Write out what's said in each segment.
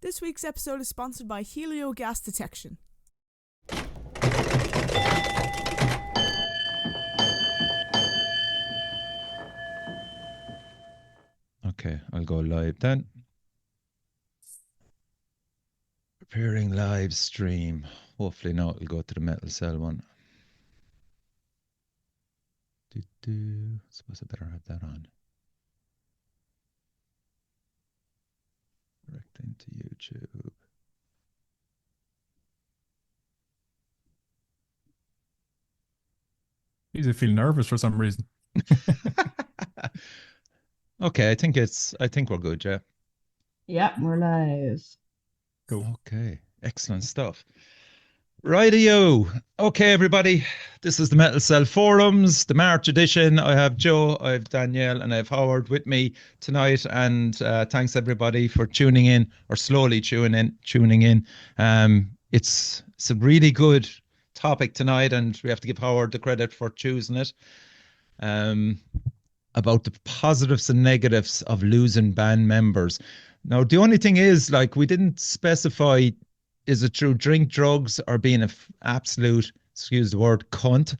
This week's episode is sponsored by Helio Gas Detection. Okay, I'll go live then. Preparing live stream. Hopefully now it'll go to the Metal Cell one. Suppose I better have that on. Direct into YouTube. He's feeling nervous for some reason. Okay, I think we're good, yeah. Yeah, we're live. Cool. Okay, excellent stuff. Rightio. Okay, everybody. This is the Metal Cell Forums, the March edition. I have Joe, I have Danielle, and I have Howard with me tonight. And thanks everybody for tuning in, or slowly tuning in. It's a really good topic tonight, and we have to give Howard the credit for choosing it. About the positives and negatives of losing band members. Now, the only thing is, like, we didn't specify, is it through drink, drugs, or being an absolute, excuse the word, cunt?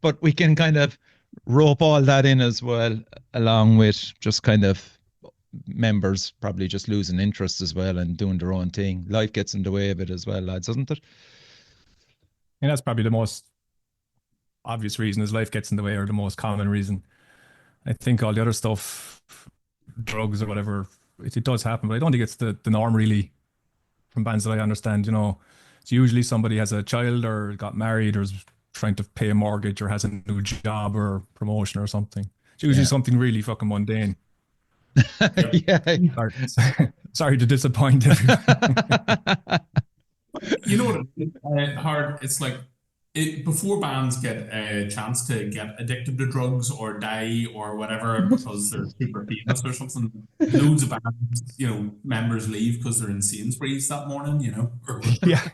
But we can kind of rope all that in as well, along with just kind of members probably just losing interest as well and doing their own thing. Life gets in the way of it as well, lads, doesn't it? And that's probably the most obvious reason, is life gets in the way, or the most common reason. I think all the other stuff, drugs or whatever, it does happen, but I don't think it's the norm really from bands that I understand. You know, it's usually somebody has a child or got married or is trying to pay a mortgage or has a new job or promotion or something. It's usually something really fucking mundane. Yeah. Sorry to disappoint everyone. You know what, hard, it's like, before bands get a chance to get addicted to drugs or die or whatever because they're super famous or something, loads of bands, members leave because they're in Sainsbury's that morning, or Yeah.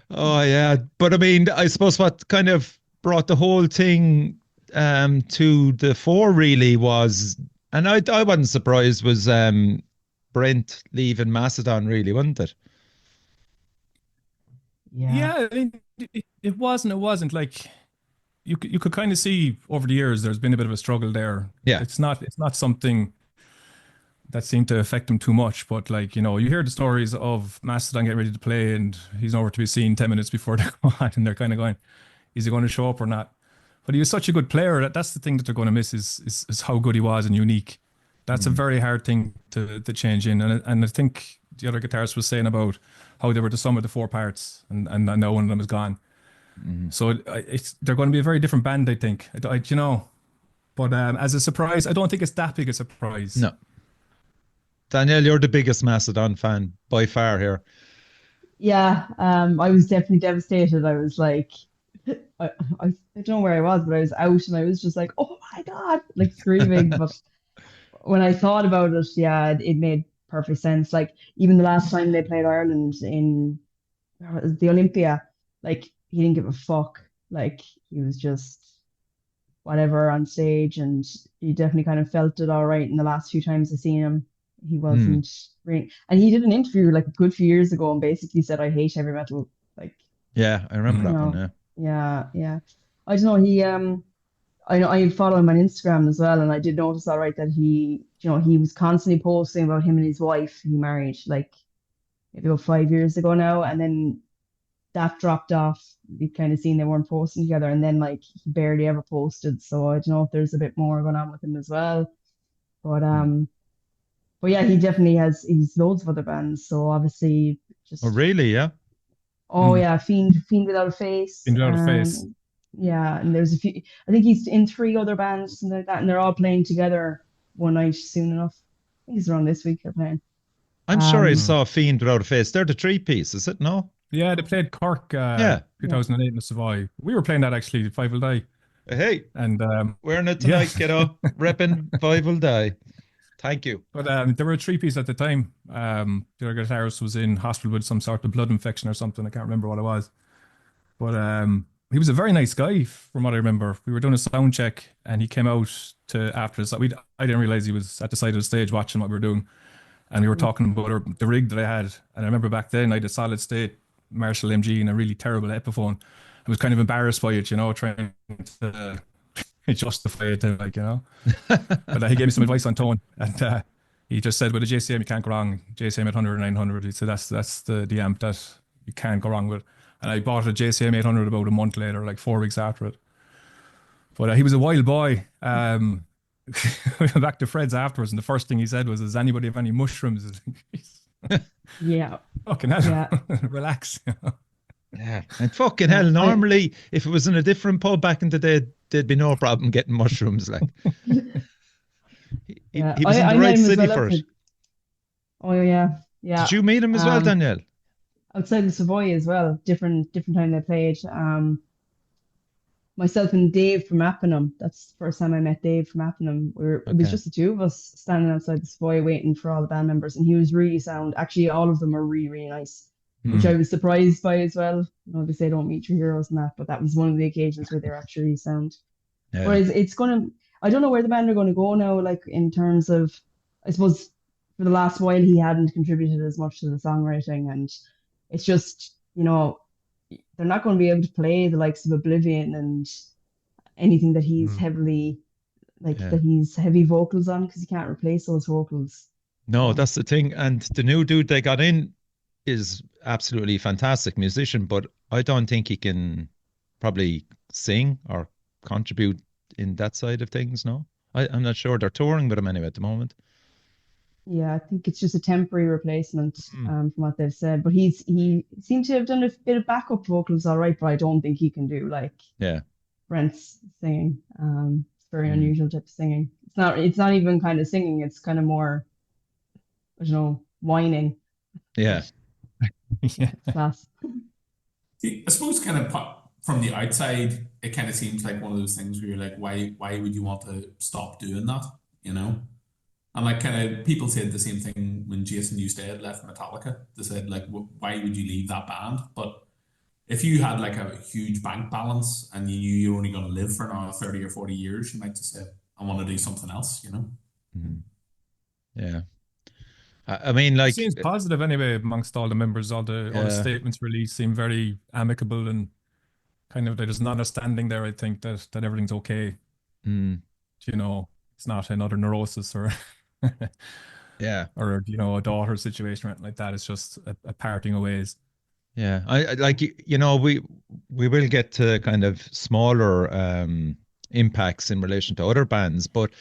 Oh yeah, but I mean, I suppose what kind of brought the whole thing to the fore really was, and I wasn't surprised, was Brent leaving Mastodon, really, wasn't it? Yeah, I mean, it wasn't like you could kind of see over the years there's been a bit of a struggle there. Yeah, it's not something that seemed to affect him too much, but like, you hear the stories of Mastodon getting ready to play and he's nowhere to be seen 10 minutes before they go on, and they're kind of going, is he going to show up or not? But he was such a good player that's the thing that they're going to miss is how good he was and unique. That's a very hard thing to change in, and I think the other guitarist was saying about how they were the sum of the four parts, and now one of them is gone. So they're going to be a very different band, I think. But as a surprise, I don't think it's that big a surprise. No. Danielle, you're the biggest Mastodon fan by far here. Yeah, I was definitely devastated. I was like, I don't know where I was, but I was out and I was just like, oh my God, like screaming. But when I thought about it, yeah, it made perfect sense. Like, even the last time they played Ireland in the Olympia, like, he didn't give a fuck. Like, he was just whatever on stage, and he definitely kind of felt it all right in the last few times I seen him. He wasn't really, and he did an interview like a good few years ago and basically said, I hate heavy metal. Like, yeah, I remember that one. Yeah. I don't know, he I know I follow him on Instagram as well, and I did notice all right that he was constantly posting about him and his wife. He married like maybe about 5 years ago now, and then that dropped off. You kind of seen they weren't posting together, and then like he barely ever posted. So I don't know if there's a bit more going on with him as well. But yeah, he definitely he's loads of other bands. So obviously just Oh really? Yeah. yeah, Fiend Without a Face. Fiend Without a Face. Yeah, and there's a few. I think he's in 3 other bands, something like that, and they're all playing together one night soon enough. I think it's around this week they're playing. I'm sure I saw Fiend Without a Face. They're the 3-piece, is it? No? Yeah, they played Cork 2008 in the Savoy. We were playing that actually, Five Will Die. Hey, and wearing it tonight, kiddo. Repping Five Will Die. Thank you. But there were a 3-piece at the time. The other guitarist was in hospital with some sort of blood infection or something. I can't remember what it was. But he was a very nice guy, from what I remember. We were doing a sound check, and he came out to after us. I didn't realize he was at the side of the stage watching what we were doing. And we were talking about the rig that I had. And I remember back then I had a solid state Marshall MG and a really terrible Epiphone. I was kind of embarrassed by it, trying to justify it, But he gave me some advice on tone, and he just said, with a JCM, you can't go wrong. JCM 800 or 900. He said that's the amp that you can't go wrong with. And I bought a JCM 800 about a month later, like 4 weeks after it. But he was a wild boy. We went back to Fred's afterwards, and the first thing he said was, "Does anybody have any mushrooms?" Yeah. Fucking hell, relax. Yeah, and fucking hell, normally if it was in a different pub back in the day, there'd be no problem getting mushrooms. Like he was in the right city for it. Oh yeah. Did you meet him as well, Danielle? Outside of Savoy as well. Different time they played. Myself and Dave from Appenham. That's the first time I met Dave from Appenham. It was just the two of us standing outside the Savoy waiting for all the band members, and he was really sound. Actually, all of them were really, really nice, which I was surprised by as well. They say don't meet your heroes and that, but that was one of the occasions where they're actually sound. Yeah. But I don't know where the band are going to go now, like in terms of, I suppose for the last while he hadn't contributed as much to the songwriting, and it's just, they're not going to be able to play the likes of Oblivion and anything that he's heavily, that he's heavy vocals on, because he can't replace those vocals. No, that's the thing. And the new dude they got in is absolutely fantastic musician, but I don't think he can probably sing or contribute in that side of things. No, I'm not sure. They're touring with him anyway at the moment. Yeah, I think it's just a temporary replacement from what they've said. But he seemed to have done a bit of backup vocals all right, but I don't think he can do like Brent's singing. It's very unusual type of singing. It's not even kind of singing, it's kind of more, I don't know, whining. Yeah. Yeah. Class. See, I suppose kind of from the outside, it kind of seems like one of those things where you're like, why would you want to stop doing that? And like kind of people said the same thing when Jason Newsted left Metallica. They said like, why would you leave that band? But if you had like a huge bank balance and you knew you're only going to live for another 30 or 40 years, you might just say, I want to do something else, Mm-hmm. Yeah. I mean, like, it seems positive anyway amongst all the members. All the statements released seem very amicable, and kind of there's an understanding there. I think that everything's okay. It's not another neurosis or or a daughter situation or anything like that. It's just a parting of ways. Yeah, I like we will get to kind of smaller impacts in relation to other bands, but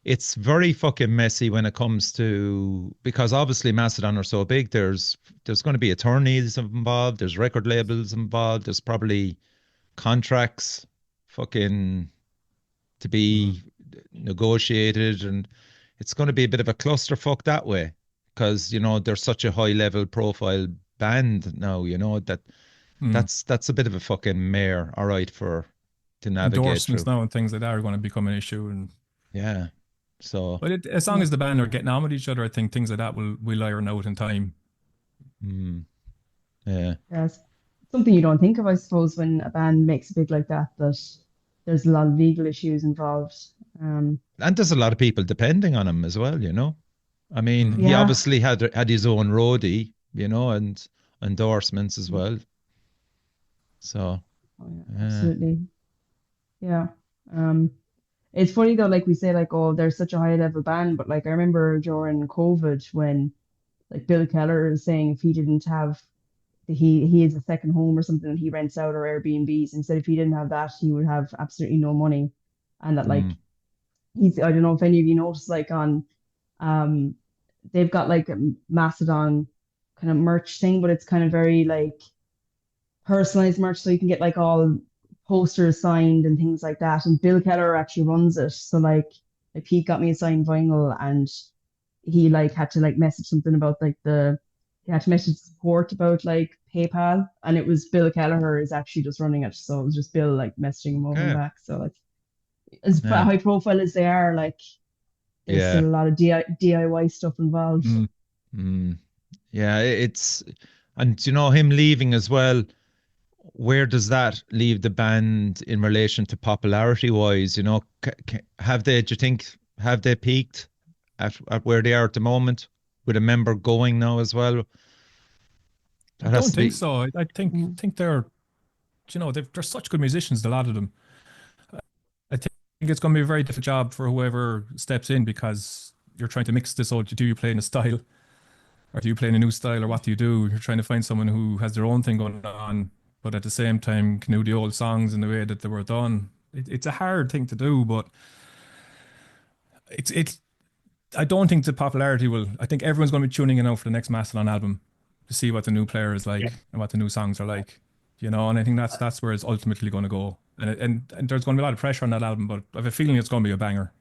it's very fucking messy when it comes to, because obviously Mastodon are so big. There's going to be attorneys involved. There's record labels involved. There's probably contracts fucking to be negotiated, and it's going to be a bit of a clusterfuck that way, because they're such a high level profile band now. That's a bit of a fucking mare, all right, to navigate endorsements through. Now and things like that are going to become an issue, and so, but as long as the band are getting on with each other, I think things like that will iron out in time. Yeah, something you don't think of, I suppose, when a band makes a big like that there's a lot of legal issues involved. And there's a lot of people depending on him as well, I mean, he obviously had his own roadie, and endorsements as well. So, absolutely. Yeah. It's funny though, like we say, like, oh, they're such a high level band, but like I remember during COVID when like Bill Keller is saying if he didn't have he has a second home or something that he rents out, or Airbnbs, and said if he didn't have that he would have absolutely no money. And that like I don't know if any of you noticed, like on they've got like a Mastodon kind of merch thing, but it's kind of very like personalized merch, so you can get like all posters signed and things like that, and Bill Keller actually runs it. So like he got me a signed vinyl, and he like had to like message something about like he had to message support about like PayPal, and it was Bill Kelleher is actually just running it, so it was just Bill like messaging him over and back. So like as high profile as they are, like there's still a lot of DIY stuff involved. Yeah, it's, and him leaving as well, where does that leave the band in relation to popularity wise? Do you think have they peaked at where they are at the moment? with a member going now as well? I That has don't to be. think so. I think they're, they're such good musicians, a lot of them. I think it's going to be a very difficult job for whoever steps in, because you're trying to mix this all. Do you play in a style, or do you play in a new style, or what do you do? You're trying to find someone who has their own thing going on, but at the same time can do the old songs in the way that they were done. It's a hard thing to do, but it's. I don't think the popularity will. I think everyone's going to be tuning in out for the next Mastodon album to see what the new player is like and what the new songs are like. And I think that's where it's ultimately going to go. And there's going to be a lot of pressure on that album, but I have a feeling it's going to be a banger.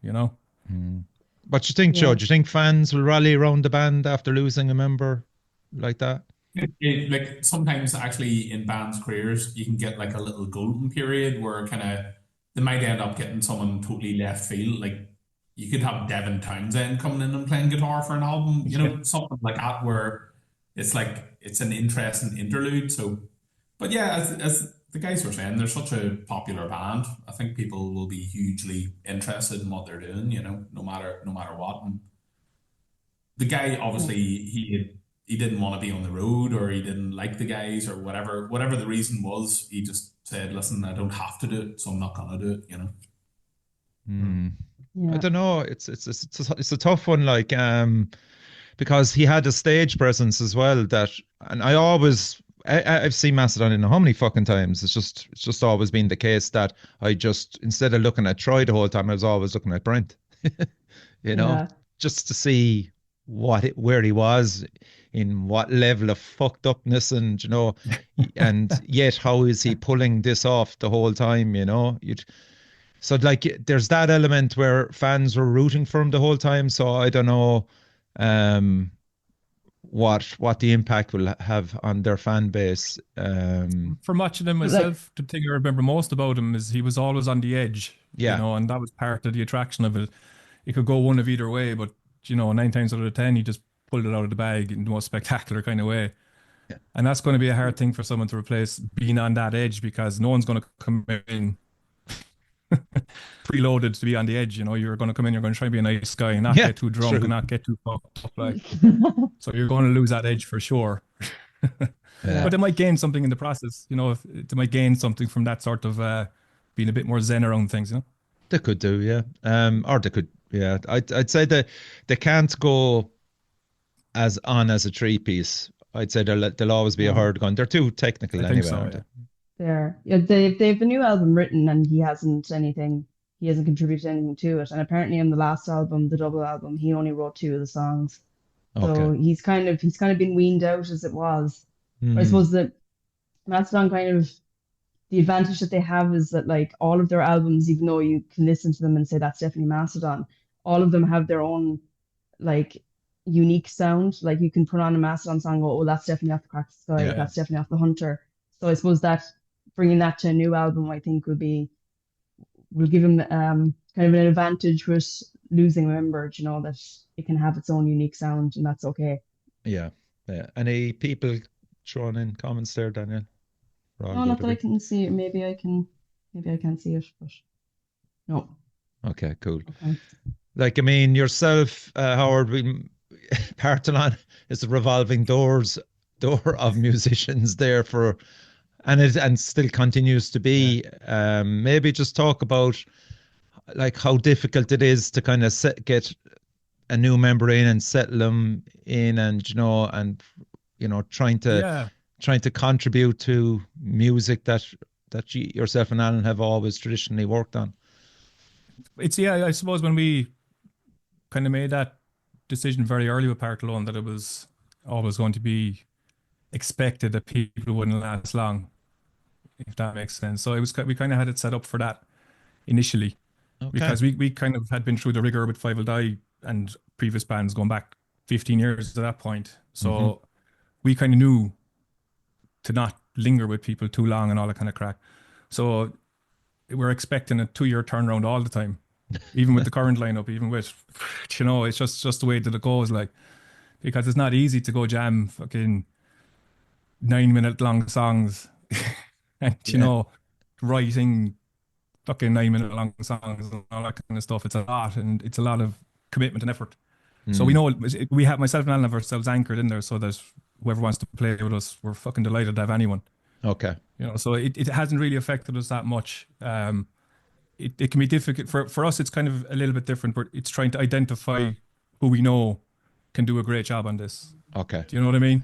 What do you think, Joe? Yeah. Do you think fans will rally around the band after losing a member like that? Like sometimes actually in bands' careers, you can get like a little golden period where kind of they might end up getting someone totally left field. Like you could have Devin Townsend coming in and playing guitar for an album, something like that, where it's like it's an interesting interlude. So, but yeah, as the guys were saying, they're such a popular band. I think people will be hugely interested in what they're doing, no matter what. And the guy obviously he didn't want to be on the road, or he didn't like the guys, or whatever the reason was. He just said, "Listen, I don't have to do it, so I'm not gonna do it." I Yeah. don't know. It's a tough one, like because he had a stage presence as well. And I've seen Mastodon how many fucking times. It's just always been the case that I just, instead of looking at Troy the whole time, I was always looking at Brent. Yeah. Just to see where he was, in what level of fucked upness, and and yet how is he pulling this off the whole time? So like there's that element where fans were rooting for him the whole time. So I don't know what the impact will have on their fan base. For watching him myself, the thing I remember most about him is he was always on the edge. Yeah. And that was part of the attraction of it. It could go one of either way, but 9 times out of 10, he just pulled it out of the bag in the most spectacular kind of way. Yeah. And that's going to be a hard thing for someone to replace, being on that edge, because no one's going to come in preloaded to be on the edge. You're going to come in, you're going to try and be a nice guy and not get too drunk and not get too fucked up, like. So you're going to lose that edge for sure. But they might gain something in the process. If they might gain something from that sort of being a bit more zen around things. They could do, yeah. Or they could, yeah. I'd say that they can't go as a 3-piece. I'd say they'll always be a hard gun. They're too technical I anyway, think so, aren't yeah. There. Yeah, they've a new album written, and he hasn't contributed anything to it. And apparently on the last album, the double album, he only wrote 2 of the songs. So Okay. he's kind of been weaned out as it was. I suppose that Mastodon kind of, the advantage that they have is that like all of their albums, even though you can listen to them and say that's definitely Mastodon, all of them have their own like unique sound. Like you can put on a Mastodon song, go, oh, that's definitely off the Cracked Sky, Yeah. that's definitely off the Hunter. So I suppose that bringing that to a new album, I think will give him kind of an advantage with losing a member, that it can have its own unique sound, and that's okay. Yeah. Any people throwing in comments there, Daniel? No, not that I can see it. Maybe I can't see it, but no. Okay, cool. Okay. Like, I mean, yourself, Howard, Partalon is a revolving door of musicians there and still continues to be. Maybe just talk about like how difficult it is to kind of get a new member in and settle them in, and trying to contribute to music that yourself and Alan have always traditionally worked on. I suppose when we kind of made that decision very early with Partalone, that it was always going to be expected that people wouldn't last long, if that makes sense. So we kind of had it set up for that initially, because we kind of had been through the rigor with Five Will Die and previous bands going back 15 years to that point. So we kind of knew to not linger with people too long and all that kind of crack. So we're expecting a 2-year turnaround all the time, even with the current lineup, even with, it's just the way that it goes, like, because it's not easy to go jam fucking 9-minute long songs and, writing fucking 9-minute long songs and all that kind of stuff. It's a lot, and it's a lot of commitment and effort. So we know we have myself and Alan have ourselves anchored in there, so that whoever wants to play with us, we're fucking delighted to have anyone. Okay. You know, so it hasn't really affected us that much. It can be difficult for us. It's kind of a little bit different, but it's trying to identify who we know can do a great job on this. Okay. Do you know what I mean?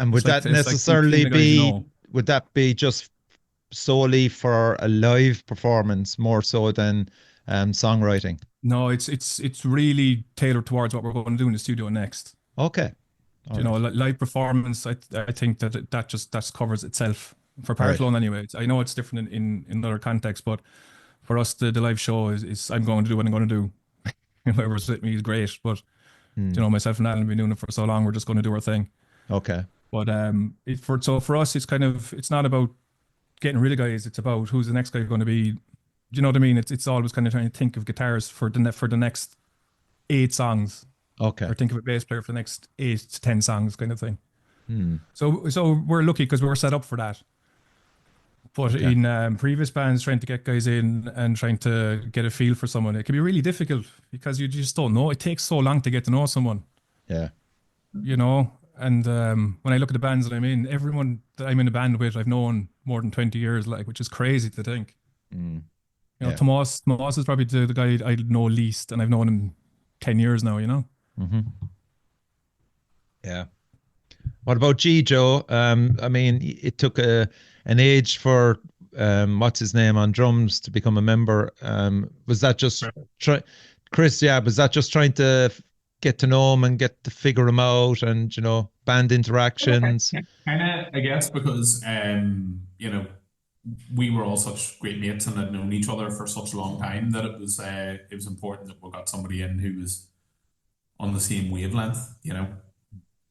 And would It's that like necessarily the guys you be? know. Would that be just solely for a live performance more so than songwriting? No, it's really tailored towards what we're going to do in the studio next. Okay. All You know, right. live performance. I think that covers itself for Right. Partholon anyway. I know it's different in other contexts, but for us, the live show is I'm going to do what I'm going to do. Whoever's with me is great, but you know, myself and Alan have been doing it for so long. We're just going to do our thing. Okay. But for us, it's not about getting rid of guys. It's about who's the next guy going to be. Do you know what I mean? It's always kind of trying to think of guitars for the next 8 songs, Okay. or think of a bass player for the next 8 to 10 songs, kind of thing. So we're lucky because we're set up for that. But Okay. in previous bands, trying to get guys in and trying to get a feel for someone, it can be really difficult because you just don't know. It takes so long to get to know someone, Yeah. you know. And when I look at the bands that I'm in, everyone that I'm in a band with, I've known more than 20 years, like, which is crazy to think. You know, Yeah. Tomas is probably the guy I know least, and I've known him 10 years now, you know. Yeah. What about G, Joe? I mean, it took an age for what's his name on drums to become a member. Was that just Chris? Yeah, was that just trying to get to know him and get to figure him out, and band interactions? Kind of, I guess, because you know, we were all such great mates and had known each other for such a long time that it was important that we got somebody in who was on the same wavelength, you know.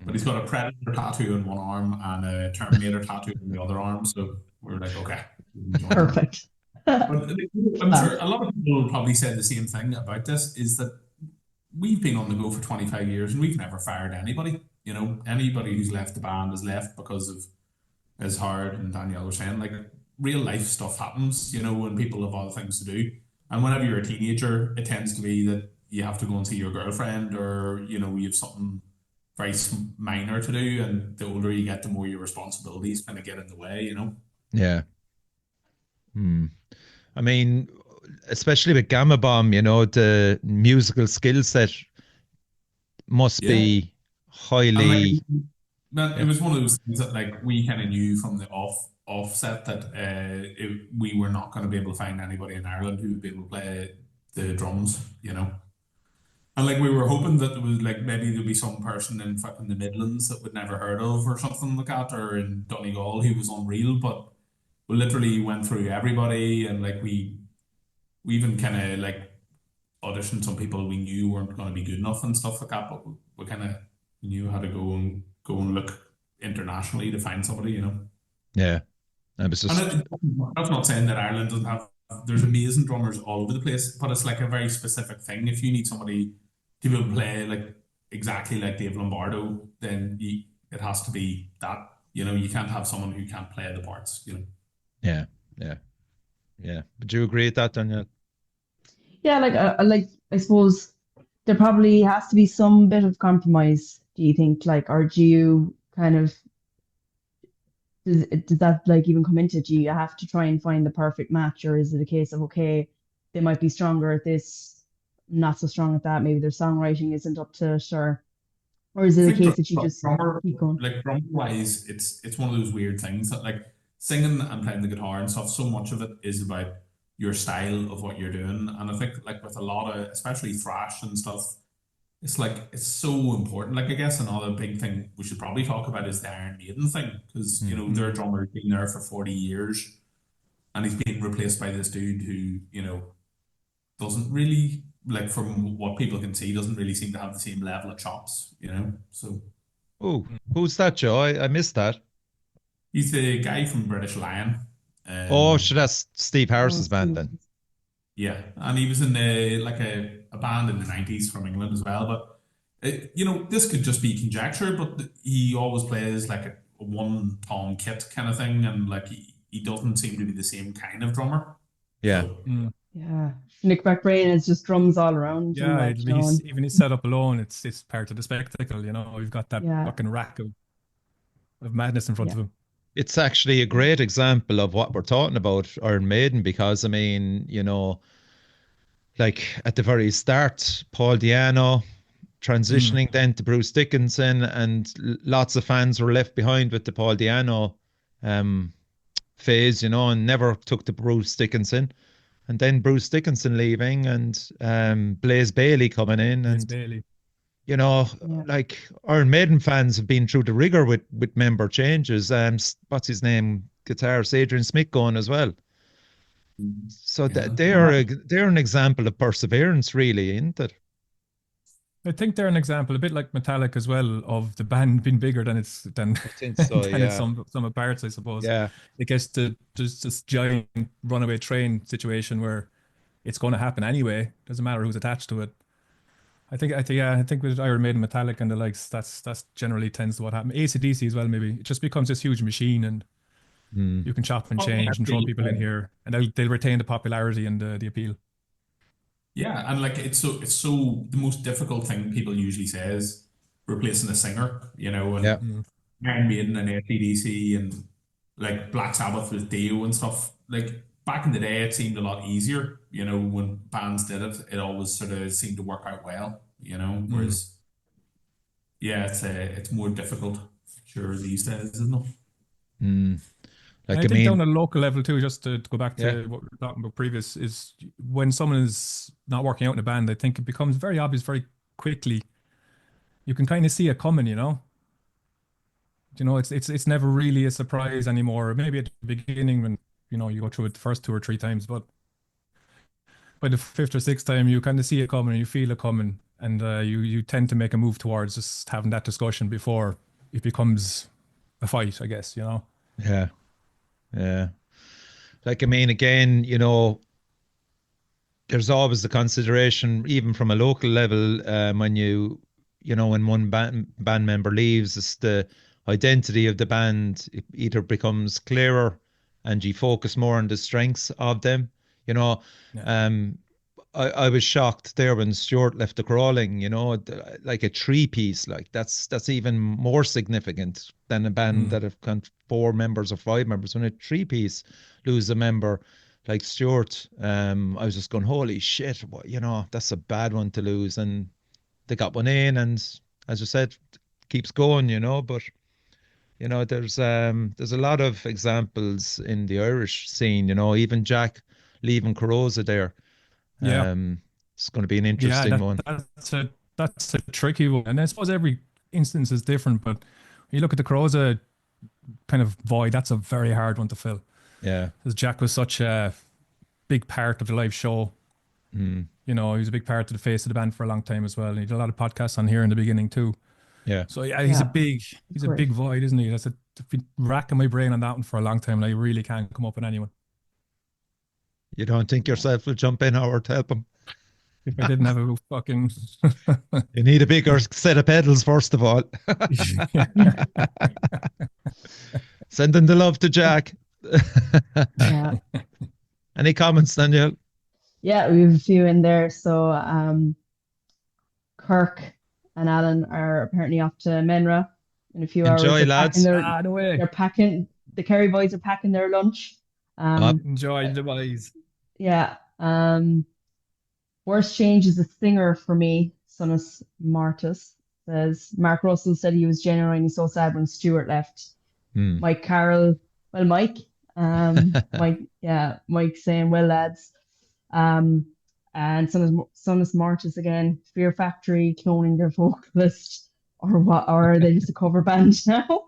But he's got a Predator tattoo on one arm and a Terminator tattoo on the other arm, so we were like, okay. Perfect. But I'm sure a lot of people probably said the same thing about this, is that we've been on the go for 25 years and we've never fired anybody. You know, anybody who's left the band has left because of, as Howard and Danielle were saying, like, real life stuff happens, you know, when people have other things to do. And whenever you're a teenager, it tends to be that you have to go and see your girlfriend, or, you know, you have something very minor to do. And the older you get, the more your responsibilities kind of get in the way, you know? Yeah. I mean, especially with Gamma Bomb, the musical skill set must be highly. Man, it was one of those things that, like, we kind of knew from the offset that we were not going to be able to find anybody in Ireland who would be able to play the drums, you know. And, like, we were hoping that there was, like, maybe there'd be some person in fucking the Midlands that we'd never heard of or something like that, or in Donegal who was unreal. But we literally went through everybody, and, like, we even kind of, like, auditioned some people we knew weren't going to be good enough and stuff like that. But we kind of knew how to go and look internationally to find somebody, you know. Yeah. I was just. And that's not saying that Ireland doesn't have. There's amazing drummers all over the place, but it's like a very specific thing. If you need somebody to be able to play like exactly like Dave Lombardo, then it has to be that. You know, you can't have someone who can't play the parts. You know. Yeah. Would you agree with that, Daniel? Yeah, like I suppose there probably has to be some bit of compromise. Do you think, like, or do you kind of does that like even come into it? Do you have to try and find the perfect match, or is it a case of, okay, they might be stronger at this, not so strong at that, maybe their songwriting isn't up to it, or is I it a think case that you just drummer, keep going? like drum wise, it's one of those weird things that, like, singing and playing the guitar and stuff, so much of it is about your style of what you're doing. And I think, like, with a lot of, especially thrash and stuff, it's like, it's so important. Like, I guess another big thing we should probably talk about is the Iron Maiden thing, because you know, their drummer's been there for 40 years and he's being replaced by this dude who, you know, doesn't really, like, from what people can see, doesn't really seem to have the same level of chops, you know. So Oh, who's that, Joe? I missed that. he's the guy from British Lion. Oh, sure, that's Steve Harris's band then. Yeah, and he was in a band in the 90s from England as well. But you know, this could just be conjecture, but he always plays like a one tom kit kind of thing, and like he doesn't seem to be the same kind of drummer. Yeah. So Yeah. Nick McBrain is just drums all around and Yeah, like, it'll you be know, even his setup alone. It's part of the spectacle. You know, we've got that yeah, fucking rack of madness in front yeah, of him. It's actually a great example of what we're talking about, Iron Maiden, because I mean, like at the very start, Paul Diano Mm. transitioning then to Bruce Dickinson, and lots of fans were left behind with the Paul Diano um, phase, and never took to Bruce Dickinson. And then Bruce Dickinson leaving and Blaze Bailey coming in, Liz and Bailey. you know, yeah. like Iron Maiden fans have been through the rigor with member changes. What's his name? Guitarist Adrian Smith going as well. So Yeah. that they're an example of perseverance, really, isn't it? I think they're an example, a bit like Metallica as well, of the band being bigger than it's than I think so. than its Yeah, some of parts, I suppose. yeah, I guess there's this giant runaway train situation where it's going to happen anyway. Doesn't matter who's attached to it. I think with Iron Maiden, Metallica, and the likes, that's generally tends to what happens. AC/DC as well, maybe it just becomes this huge machine, and mm, you can chop and Oh, change and throw yeah. people in here, and they'll retain the popularity and the appeal. Yeah, and like it's so the most difficult thing people usually say is replacing a singer, yeah, and Mm. Iron Maiden and AC/DC and like Black Sabbath with Dio and stuff. Like back in the day, it seemed a lot easier, when bands did it, it always sort of seemed to work out well. Mm. Whereas, yeah, it's more difficult, sure, these days, isn't it? mm. And Like I I think mean, down a local level too, just to go back yeah, to what we were talking about previous, is when someone is not working out in a band, I think it becomes very obvious very quickly. You can kind of see it coming, you know. It's never really a surprise anymore. Maybe at the beginning when you go through it the first 2 or 3 times, but by the fifth or sixth time, you kind of see it coming and you feel it coming, and you tend to make a move towards just having that discussion before it becomes a fight, I guess, you know. yeah, yeah. Like I mean, again, there's always the consideration, even from a local level, when when one band member leaves, it's the identity of the band. It either becomes clearer, and you focus more on the strengths of them. You know, Yeah. um, I was shocked there when Stuart left the Crawling. Like a three piece, like that's even more significant than a band Mm. that have got 4 members or 5 members. When a three piece lose a member like Stuart, I was just going, holy shit, that's a bad one to lose. And they got one in, and as you said, keeps going, but there's a lot of examples in the Irish scene, even Jack leaving Carosa there. Yeah. Um, it's going to be an Yeah, interesting one. that's a tricky one, and I suppose every instance is different. But when you look at the Croza kind of void, that's a very hard one to fill. Yeah. Because Jack was such a big part of the live show. Mm. He was a big part of the face of the band for a long time as well. And he did a lot of podcasts on here in the beginning too. Yeah. So yeah, he's a great. big void, isn't he? I've been racking my brain on that one for a long time, and I really can't come up with anyone. You don't think yourself will jump in, Howard, to help him? If I didn't have a fucking You need a bigger set of pedals, first of all. Sending the love to Jack. Yeah. Any comments, Danielle? Yeah, we have a few in there. So Kirk and Alan are apparently off to Menra in a few hours. Enjoy, They're lads. no way. they're packing, the Kerry boys are packing their lunch. Enjoy the boys. Yeah. Worst change is a singer for me, Sonus Martus. Says Mark Russell said he was genuinely so sad when Stuart left. Hmm. Mike Carroll, well, Mike, Mike saying, well, lads. And Sonus Martus again, Fear Factory cloning their vocalist, or what? Or are they just a cover band now?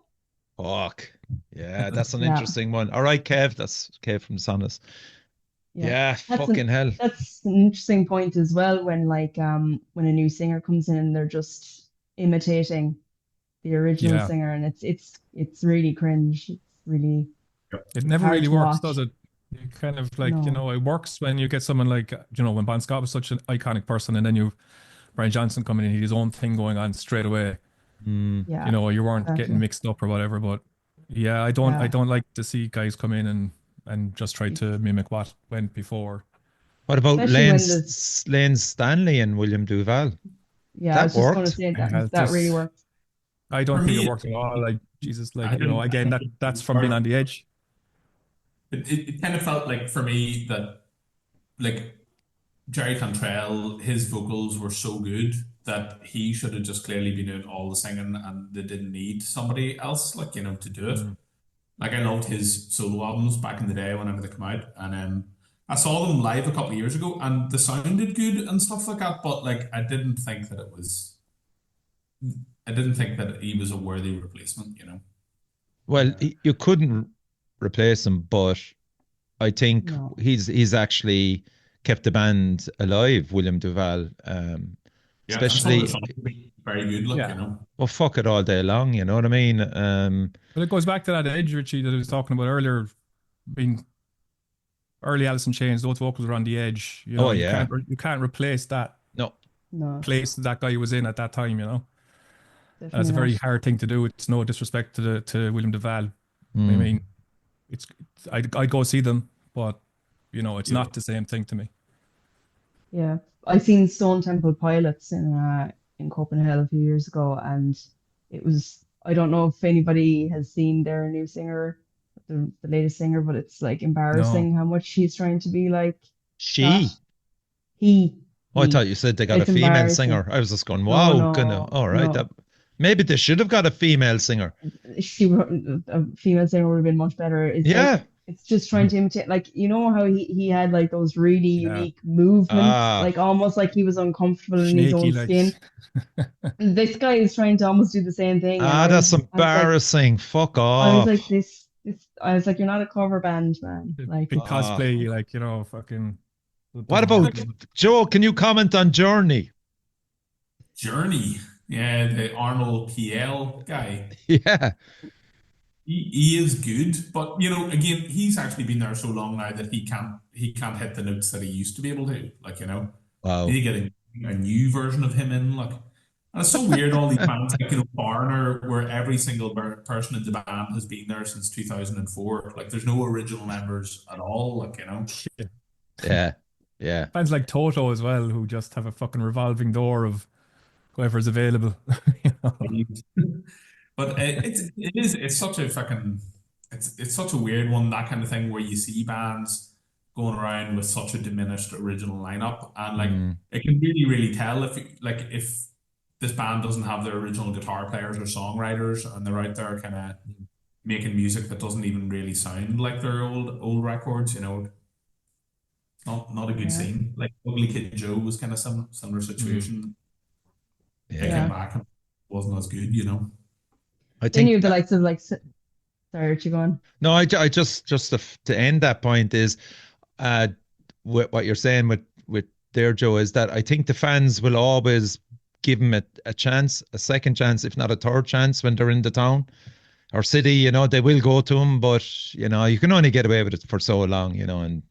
Fuck. Yeah, that's an Yeah. interesting one. All right, Kev. That's Kev from Sonus. Yeah, That's fucking hell. That's an interesting point as well when when a new singer comes in and they're just imitating the original Yeah. singer, and it's really cringe. It's really It never hard really to works, watch. does it? You kind of like, No. it works when you get someone like, when Bon Scott was such an iconic person, and then you've Brian Johnson coming in, he had his own thing going on straight away. Hmm. Yeah. You weren't exactly. getting mixed up or whatever. But yeah, I don't Yeah. like to see guys come in and just try to mimic what went before. What about Especially when Lane Stanley and William Duval? Yeah, I That was just going to worked. say Yeah, that really just works. I don't For think it me, worked at all. Like Jesus, like I didn't. I again think that's from being on the edge. it kind of felt like for me that like Jerry Cantrell, his vocals were so good that he should have just clearly been doing all the singing, and they didn't need somebody else, like to do it. Mm. Like I loved his solo albums back in the day whenever they come out, and I saw them live a couple of years ago, and they sounded good and stuff like that. But like I didn't think that he was a worthy replacement. Well, you couldn't replace him, but I think No. he's actually kept the band alive, William Duval. Yeah, and some of the Especially, songs were very good. Look, Yeah. well, fuck it all day long. You know what I mean? But it goes back to that edge, Richie, that I was talking about earlier. Being early Alice in Chains, those vocals were on the edge. Oh, you yeah. can't replace that No, No, place that guy was in at that time. That's definitely a very not. hard thing to do. It's no disrespect to William Duval. I Mm. mean, I'd go see them, but it's Yeah. not the same thing to me. Yeah, I seen Stone Temple Pilots in Copenhagen a few years ago, and it was. I don't know if anybody has seen their new singer, the latest singer, but it's like embarrassing how much he's trying to be like she. that. He, Oh, I he. thought you said they got a It's female embarrassing. singer. I was just going, No, wow, gonna, all right. no. Maybe they should have got a female singer. A female singer would have been much better. It's like Yeah. it's just trying to imitate, like how he had like those really Yeah. unique movements, Ah. like almost like he was uncomfortable in his Snaky, own like. skin. This guy is trying to almost do the same thing. and I That's was like- embarrassing. Fuck I was off. like this. I was like, you're not a cover band, man. Like, Big cosplay, fucking. What about Joe? Can you comment on Journey? Journey, yeah, the Arnold PL guy. Yeah. He is good, but again, he's actually been there so long now that he can't hit the notes that he used to be able to. Like, Wow. they get a new version of him in. Like, and it's so weird. All these bands, like Foreigner, where every single person in the band has been there since 2004. Like, there's no original members at all. Like, Yeah. Yeah. Bands like Toto as well, who just have a fucking revolving door of whoever's available. But it's such a fucking it's such a weird one, that kind of thing, where you see bands going around with such a diminished original lineup, and like it can really tell if this band doesn't have their original guitar players or songwriters, and they're out there kind of making music that doesn't even really sound like their old records. Not a good Yeah. scene. Like Ugly Kid Joe was kind of similar situation. They Yeah. came back and wasn't as good. I then you think have the likes of like. Sorry, what you going? no, I just to end that point is what you're saying with there, Joe, is that I think the fans will always give him a chance, a second chance, if not a third chance, when they're in the town or city. They will go to him, but you can only get away with it for so long, and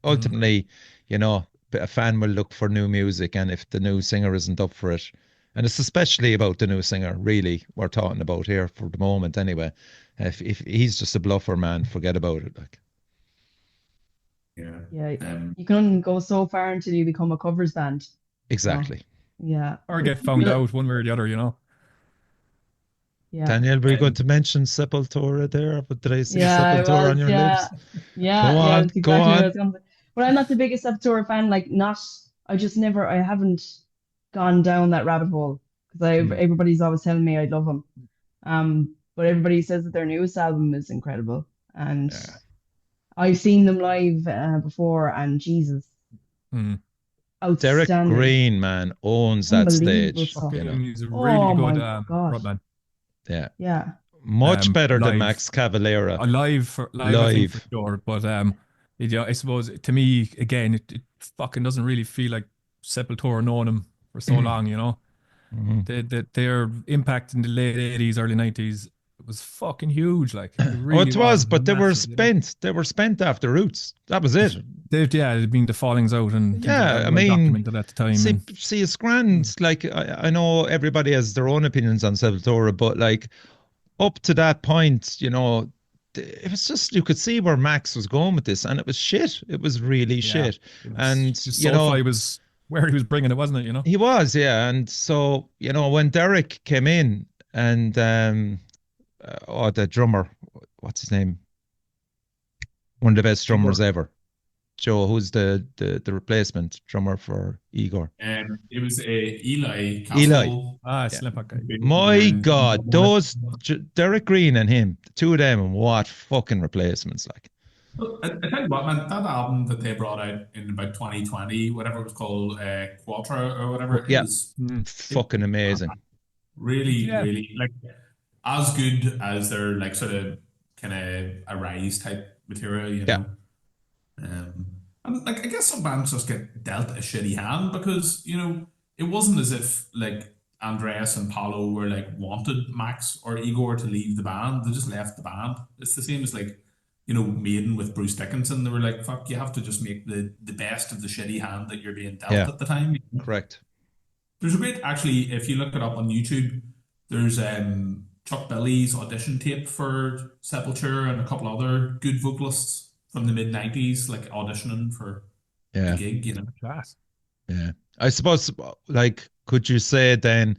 ultimately, a fan will look for new music, and if the new singer isn't up for it, and it's especially about the new singer, really, we're talking about here for the moment anyway. If he's just a bluffer, man, forget about it. Like, Yeah. Yeah, you can only go so far until you become a covers band. exactly. Yeah. Or get found out one way or the other, Yeah. Daniel, were you going to mention Sepultura there? But did I see Yeah, I Sepultura on was, your yeah. lips? Yeah, Go yeah, on, that's go exactly what I on. was gonna say. But I'm not the biggest Sepultura fan. Like, I haven't gone down that rabbit hole because everybody's always telling me I love them. But everybody says that their newest album is incredible, and Yeah. I've seen them live before, and Jesus, Derek outstanding. Green, man, owns that Unbelievable stage. stuff. He's a Oh really good my God. frontman. Yeah. Yeah. Much better than live. Max Cavalera. Live, I think, for Live. sure. But I suppose to me again, it fucking doesn't really feel like Sepultura knowing him for so long. Their impact in the late 80s, early 90s was fucking huge. Like, it really it was, but they were massive, spent. They were spent after Roots. That was it. It'd been the fallings out and things Yeah, like that I were mean, documented at the time. See, it's grand. Like, I know everybody has their own opinions on Sepultura, but like, up to that point, it was just, you could see where Max was going with this, and it was shit. It was really shit. And just you know, Soulfly was where he was bringing it, wasn't it? You know. he was, yeah. And so, you know, when Derek came in and oh, the drummer, what's his name? One of the best drummers ever. Joe, who's the replacement drummer for Igor? It was Eli Castle. Eli. Slimpak guy. My God, those Derek Green and him, the two of them, what fucking replacements! Like, I tell you what, man, that album that they brought out in about 2020, whatever it was called, Quattro or whatever, it yeah, was fucking amazing. Really, really, like, as good as their, like, sort of kind of Arise type material, you know. And like, I guess some bands just get dealt a shitty hand because, you know, it wasn't as if like Andreas and Paolo were like wanted Max or Igor to leave the band. They just left the band. It's the same as like, you know, Maiden with Bruce Dickinson. They were like, fuck, you have to just make the best of the shitty hand that you're being dealt at the time. Correct. There's a great, actually, if you look it up on YouTube, there's Chuck Billy's audition tape for Sepultura and a couple other good vocalists from the mid-90s, like auditioning for the gig, you know. Class. Yeah. I suppose, like, could you say then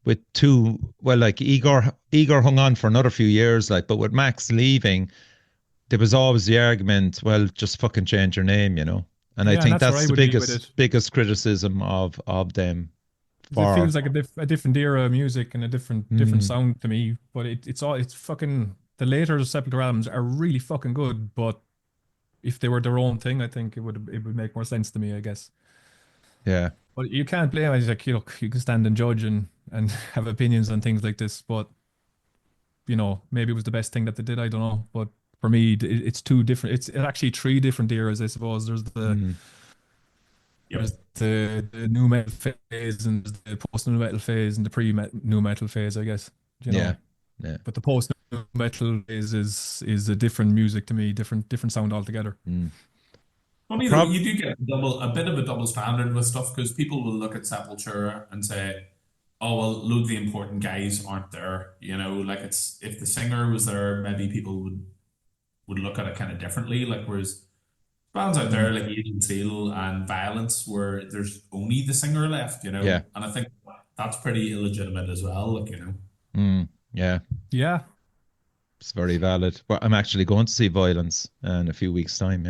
with two, well, like Igor hung on for another few years, like, but with Max leaving, there was always the argument, well, just fucking change your name, you know. And I think that's the biggest criticism of them. It feels like a different era of music and a different sound to me, but it's fucking, the later Sepultura albums are really fucking good, but if they were their own thing, I think it would make more sense to me, I guess. Yeah. But you can't blame it. Like, you can stand and judge and have opinions on things like this, but you know, maybe it was the best thing that they did. I don't know. But for me, it's two different. It's actually three different eras, I suppose. There's the new metal phase and the post new metal phase and the pre new metal phase, I guess. You know? Yeah. But the post metal is a different music to me, different sound altogether. I mean, you do get a bit of a double standard with stuff because people will look at Sepultura and say, "Oh well, load of the important guys aren't there." You know, like, it's, if the singer was there, maybe people would look at it kind of differently. Like, whereas bands out there like Agent Seal and Violence, where there's only the singer left, you know, and I think that's pretty illegitimate as well. Like, you know. Yeah. It's very valid. But I'm actually going to see Violence in a few weeks' time,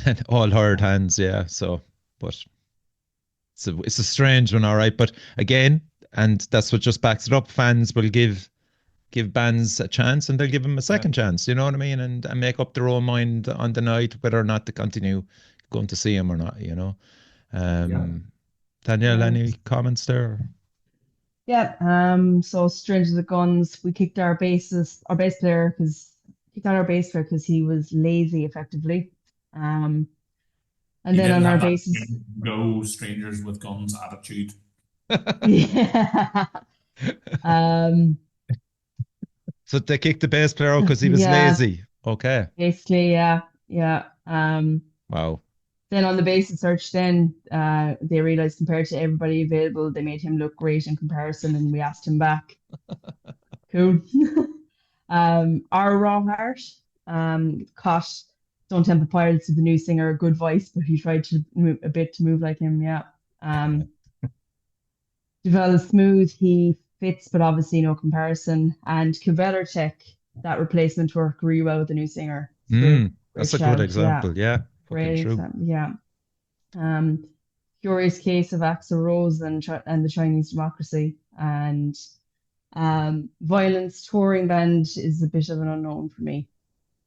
and all hard hands, so, but it's a strange one, all right. But again, and that's what just backs it up, fans will give bands a chance and they'll give them a second chance, you know what I mean, and make up their own mind on the night whether or not to continue going to see him or not, you know. Danielle, any comments there? So Strange as the Guns, we kicked our bass player because he was lazy, effectively. And then on our basis, go Strangers with Guns attitude. So they kicked the bass player out because he was lazy. Okay. Basically, yeah. Wow. Then on the basis search, they realized compared to everybody available, they made him look great in comparison, and we asked him back. Cool. Our Raw Heart, Cot, Stone Temple Pilots is the new singer, good voice, but he tried to move like him. Duval is smooth, he fits, but obviously no comparison. And Kvelerchek, that replacement worked really well with the new singer. That's a good example. Great example. Curious Case of Axl Rose and the Chinese Democracy, and Violence touring band is a bit of an unknown for me.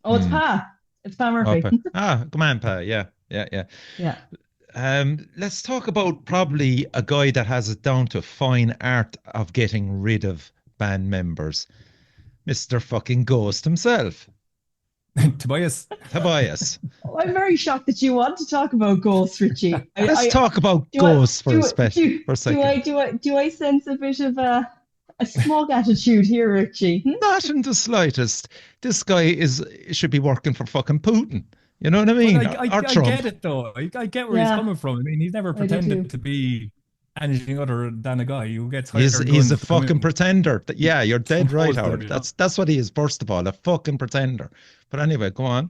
It's Pa. It's Pa Murphy. Come on, Pa. Yeah. Let's talk about probably a guy that has it down to fine art of getting rid of band members, Mr. fucking Ghost himself. Tobias. I'm very shocked that you want to talk about Ghost, Richie. Let's talk about Ghost for a second. Do I sense a bit of a smug attitude here, Richie? Not in the slightest. This guy should be working for fucking Putin. You know what I mean? I get it though. I get where he's coming from. I mean, he's never pretended to be anything other than a guy who gets hired He's or he's guns a to come fucking in. pretender. Yeah, you're dead right, Composer, Howard. you know? That's what he is, first of all, a fucking pretender. But anyway, go on.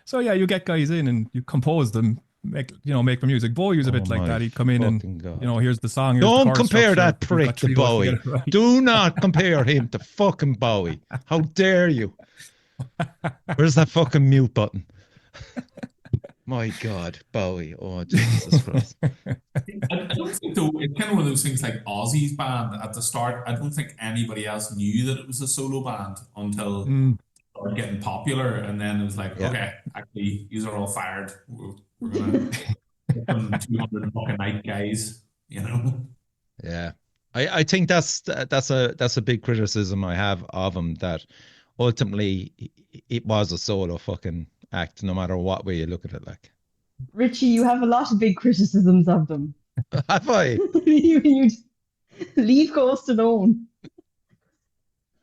So yeah, you get guys in and you compose them, make the music. Bowie's a Oh bit like my that. He'd come in and fucking here's the song, here's the Don't chord compare structure. that We've prick got to 3 of us to get Bowie. it right. Do not compare him to fucking Bowie. How dare you? Where's that fucking mute button? My God, Bowie. Oh, Jesus Christ. I don't think though it's kind of one of those things like Ozzy's band at the start. I don't think anybody else knew that it was a solo band until Mm, it started getting popular, and then it was like, Yeah. okay, actually, these are all fired. We're gonna get them 200 fucking night guys, you know. Yeah. I think that's a big criticism I have of him, that ultimately it was a solo fucking act, no matter what way you look at it. Like, Richie, you have a lot of big criticisms of them. have I? You leave Ghost alone.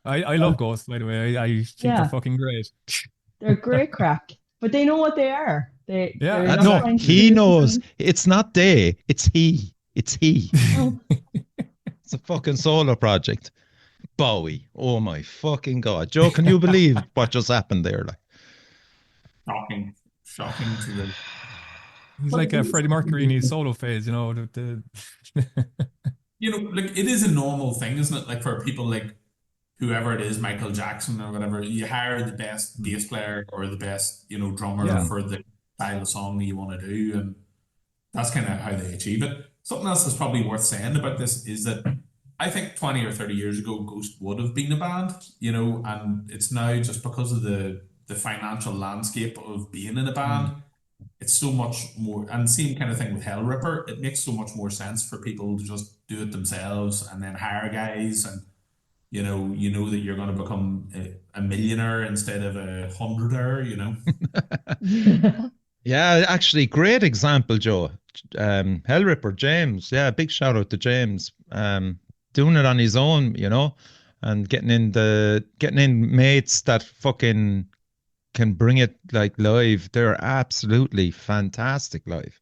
I love Ghost, by the way. I think they're Yeah, fucking great. they're great crack, but they know what they are. Yeah, They're that's not No, trying to he do knows. something. It's not they. It's he. It's he. Oh, It's a fucking solo project. Bowie. Oh my fucking God. Joe, can you believe what just happened there? Like, Shocking, shocking to the. He's but like a Freddie Mercury in his solo phase, You know, like it is a normal thing, isn't it? Like for people like whoever it is, Michael Jackson or whatever, you hire the best bass player or the best, drummer Yeah. for the style of song that you want to do, and that's kind of how they achieve it. Something else that's probably worth saying about this is that I think 20 or 30 years ago, Ghost would have been a band, and it's now just because of the financial landscape of being in a band, it's so much more, and same kind of thing with Hell Ripper. It makes so much more sense for people to just do it themselves and then hire guys, and you know that you're going to become a millionaire instead of a hundreder. yeah, actually, great example, Joe. Hellripper, James. Yeah, big shout out to James. Doing it on his own, and getting in mates that fucking can bring it like live. They're absolutely fantastic live.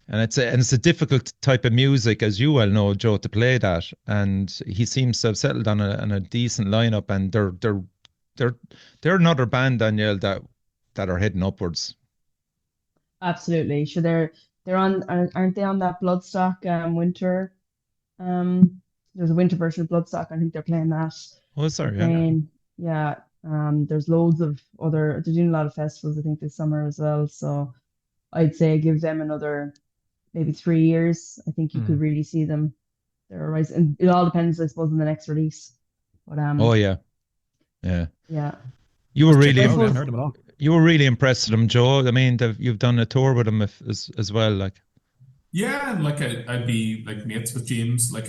And it's a difficult type of music, as you well know, Joe, to play that. And he seems to have settled on a decent lineup, and they're another band, Danielle, that are heading upwards. absolutely. Sure, they're on, aren't they on that Bloodstock winter? There's a winter version of Bloodstock. I think they're playing that. Oh, They're sorry, yeah. playing, yeah. There's loads of they're doing a lot of festivals, I think, this summer as well. So I'd say give them another maybe 3 years. I think you could really see them. They're rise, and it all depends, I suppose, on the next release. But Oh yeah, yeah. yeah, You were Check really them out, I suppose- haven't heard them at all. you were really impressed with them, Joe. I mean, you've done a tour with them as well, like. Yeah, and like I'd be like mates with James, like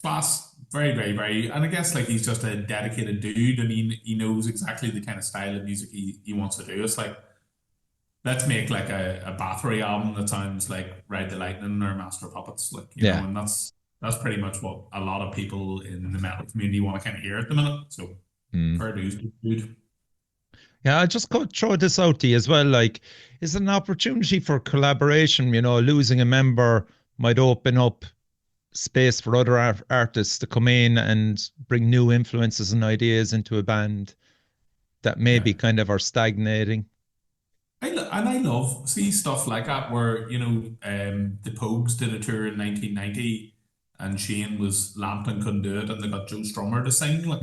class, very, very, very, and I guess like he's just a dedicated dude, and he knows exactly the kind of style of music he wants to do. It's like let's make like a Bathory album that sounds like Ride the Lightning or Master of Puppets, like Yeah. and that's pretty much what a lot of people in the metal community want to kind of hear at the minute. So fair dues, dude. Yeah, I just throw this out to you as well. Like, it's an opportunity for collaboration. Losing a member might open up space for other artists to come in and bring new influences and ideas into a band that maybe kind of are stagnating. I love see stuff like that where the Pogues did a tour in 1990 and Shane was lamped and couldn't do it, and they got Joe Strummer to sing, like,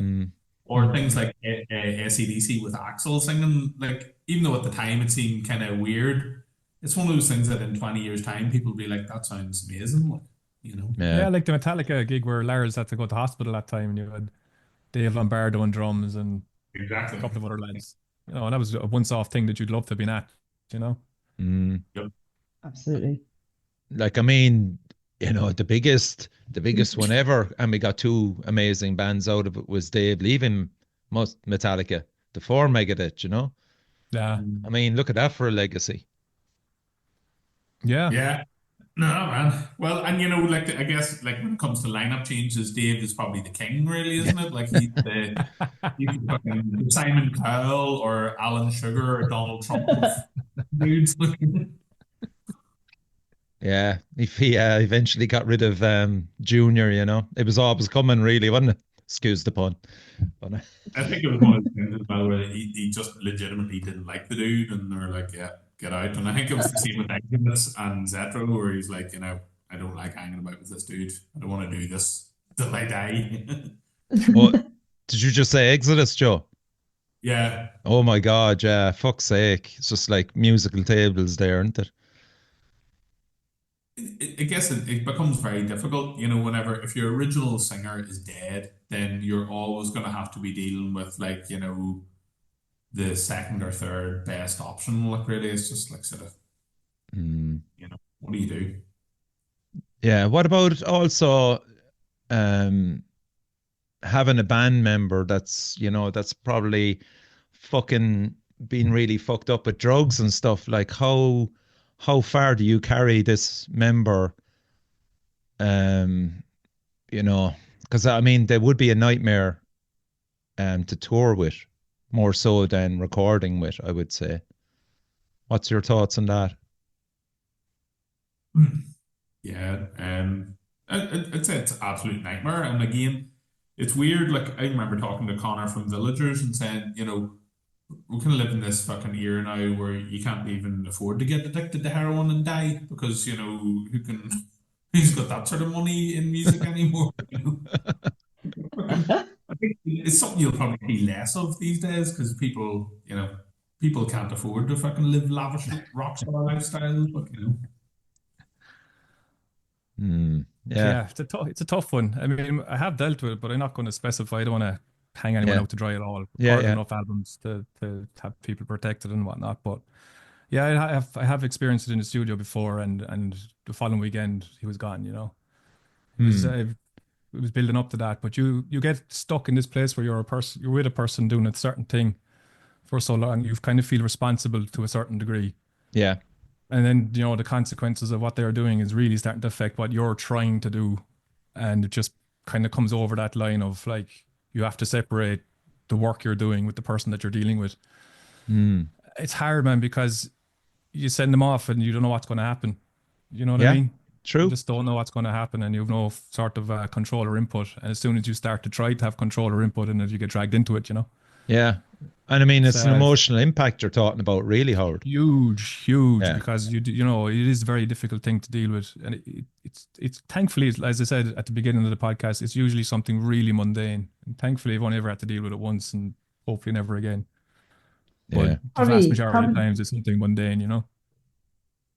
or things like AC/DC with Axl singing, like, even though at the time it seemed kind of weird, it's one of those things that in 20 years time people will be like, that sounds amazing, like, Yeah, Yeah. like the Metallica gig where Lars had to go to hospital that time, and you had Dave Lombardo on drums and a exactly. couple of other lads. And that was a once-off thing that you'd love to have been at. Mm. absolutely. Like, I mean, the biggest one ever, and we got two amazing bands out of it, was Dave leaving Metallica to form Megadeth. Yeah, I mean, look at that for a legacy. yeah. Yeah. No, man. Well, and like I guess like when it comes to lineup changes, Dave is probably the king, really, isn't it? Like he's the you can fucking Simon Cowell or Alan Sugar or Donald Trump dudes looking. Yeah, if he eventually got rid of Junior, it was always coming, really, wasn't it? Excuse the pun. But I think it was one of the things as well where he just legitimately didn't like the dude, and they're like, "Yeah, get out." And I think it was the same with Exodus and Zetro, where he's like, I don't like hanging about with this dude. I don't want to do this till I die. what did you just say, Exodus, Joe? Yeah, Oh my God, yeah, fuck's sake. It's just like musical tables there, isn't it? I guess it becomes very difficult, whenever if your original singer is dead, then you're always going to have to be dealing with like, the second or third best option. Like really, it's just like sort of, Mm. what do you do? Yeah, what about also um having a band member that's probably fucking been really fucked up with drugs and stuff? Like how far do you carry this member? Um, you know, because I mean, they would be a nightmare to tour with, more so than recording with, I would say. What's your thoughts on that? Yeah, I'd say it's an absolute nightmare. And again, it's weird. Like I remember talking to Connor from Villagers and saying, we can live in this fucking era now where you can't even afford to get addicted to heroin and die because who's got that sort of money in music anymore? I think it's something you'll probably see less of these days because people can't afford to fucking live lavish rock star lifestyles. But Yeah, Yeah, it's a tough one. I mean, I have dealt with it, but I'm not going to specify. I don't want to hang anyone yeah, out to dry at all. yeah, Recorded yeah. enough albums to have people protected and whatnot. But yeah, I have experienced it in the studio before, and the following weekend he was gone. It was Hmm. uh, it was building up to that. But you get stuck in this place where you're with a person doing a certain thing for so long, you kind of feel responsible to a certain degree. Yeah. And then, the consequences of what they're doing is really starting to affect what you're trying to do. And it just kind of comes over that line of like, you have to separate the work you're doing with the person that you're dealing with. Hmm. It's hard, man, because you send them off and you don't know what's going to happen. You know what I Yeah. mean? You True. just don't know what's going to happen and you've no sort of control or input. And as soon as you start to try to have control or input and as you get dragged into it. Yeah. And I mean, It's it's an emotional impact you're talking about, really, Howard. huge Yeah. because it is a very difficult thing to deal with, and it's thankfully, as I said at the beginning of the podcast, it's usually something really mundane, and thankfully I've only ever had to deal with it once, and hopefully never again. But Yeah. the vast Probably, majority of probably, times, it's something mundane.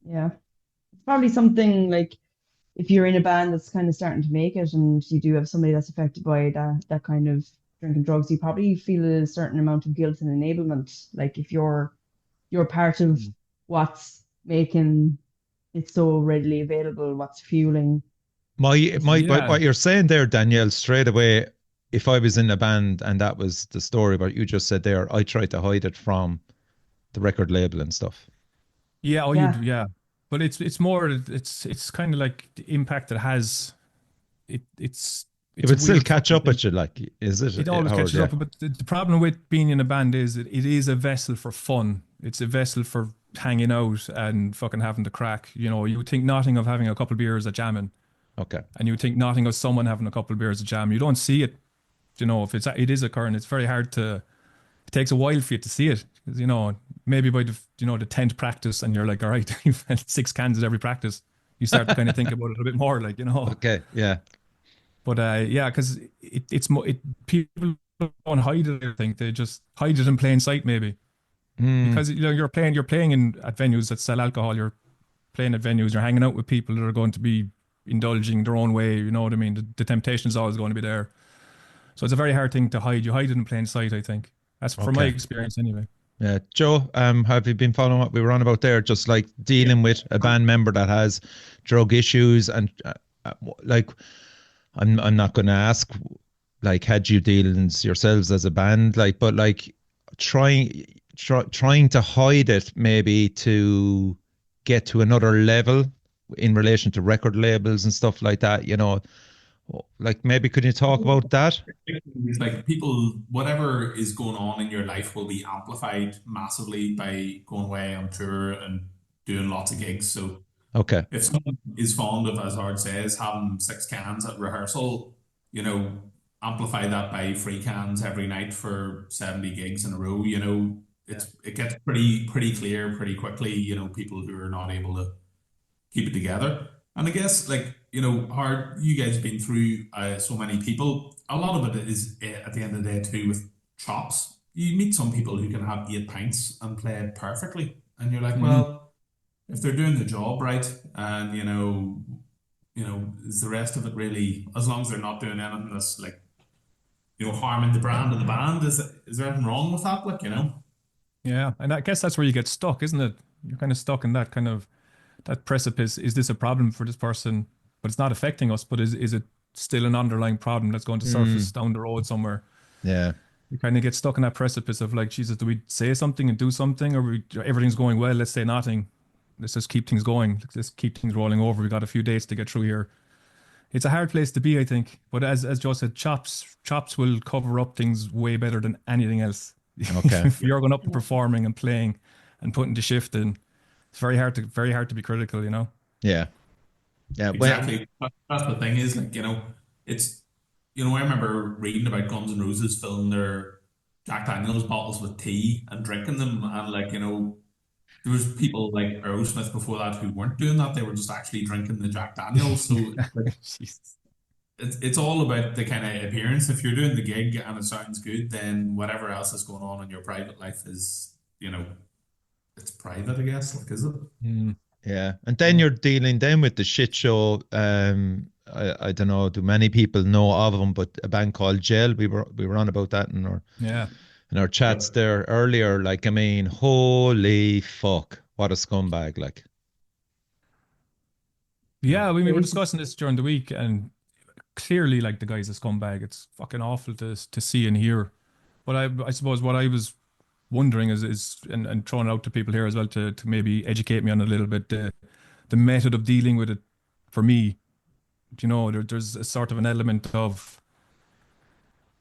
yeah. It's probably something like if you're in a band that's kind of starting to make it and you do have somebody that's affected by that kind of drinking drugs, you probably feel a certain amount of guilt and enablement. Like if you're part of what's making it so readily available, what's fueling it. Yeah, What you're saying there, Danielle, straight away, if I was in a band and that was the story what you just said there, I tried to hide it from the record label and stuff. yeah, oh, Yeah. yeah, but it's more, it's kind of like the impact it has. It It's a would still weird catch fucking up thing. with you, like, is It it, always Howard? catches Yeah. up. But the problem with being in a band is that it is a vessel for fun. It's a vessel for hanging out and fucking having the crack. You would think nothing of having a couple of beers at jamming, Okay. and you would think nothing of someone having a couple of beers at jam. You don't see it. If it is occurring, it's very hard to. It takes a while for you to see it. 'Cause, maybe by the 10th practice, and you're like, all right, you've had 6 cans at every practice. You start to kind of think about it a bit more, like. Okay. Yeah. But yeah, because people don't hide it. I think they just hide it in plain sight, maybe Hmm. because you're playing at venues that sell alcohol. You're playing at venues. You're hanging out with people that are going to be indulging their own way. You know what I mean? The temptation is always going to be there. So it's a very hard thing to hide. You hide it in plain sight. I think that's from my Okay. experience anyway. Yeah. Joe, have you been following what we were on about there? Just like dealing with a band member that has drug issues and like I'm not going to ask like had you dealings yourselves as a band like but like trying to hide it maybe to get to another level in relation to record labels and stuff like that, like maybe could you talk about that? It's like people, whatever is going on in your life will be amplified massively by going away on tour and doing lots of gigs. So Okay. If someone is fond of, as Howard says, having 6 cans at rehearsal, amplify that by 3 cans every night for 70 gigs in a row, it gets pretty clear pretty quickly, people who are not able to keep it together. And I guess, like, Howard, you guys have been through so many people. A lot of it is, at the end of the day, to do with chops. You meet some people who can have 8 pints and play it perfectly. And you're like, Mm. well, if they're doing the job right, and is the rest of it really, as long as they're not doing anything that's like, harming the brand of the band, is there anything wrong with that? Like, Yeah, and I guess that's where you get stuck, isn't it? You're kind of stuck in that precipice. Is this a problem for this person, but it's not affecting us? But is it still an underlying problem that's going to surface down the road somewhere? Yeah. You kind of get stuck in that precipice of like, Jesus, do we say something and do something, or everything's going well? Let's say nothing. Let's just keep things going. Let's just keep things rolling over. We got a few days to get through here. It's a hard place to be, I think. But as Joe said, chops will cover up things way better than anything else. Okay. If you're going up and performing and playing and putting the shift in, it's very hard to be critical, Yeah. Yeah. Well, exactly. That's the thing is, like, it's, I remember reading about Guns N' Roses filling their Jack Daniels bottles with tea and drinking them, and like, there was people like Aerosmith before that who weren't doing that. They were just actually drinking the Jack Daniels. So like, Jesus. it's all about the kind of appearance. If you're doing the gig and it sounds good, then whatever else is going on in your private life is, it's private, I guess. Like, is it? Mm. yeah. And then you're dealing then with the shit show. I don't know, do many people know of them, but a band called Gel, we were on about that Yeah. in our chats there earlier. Like, I mean, holy fuck, what a scumbag! Like, Yeah, we were Crazy. discussing this during the week, and clearly, like, the guy's a scumbag. It's fucking awful to see and hear. But I suppose what I was wondering is and throwing it out to people here as well to maybe educate me on a little bit the method of dealing with it for me. There's a sort of an element of,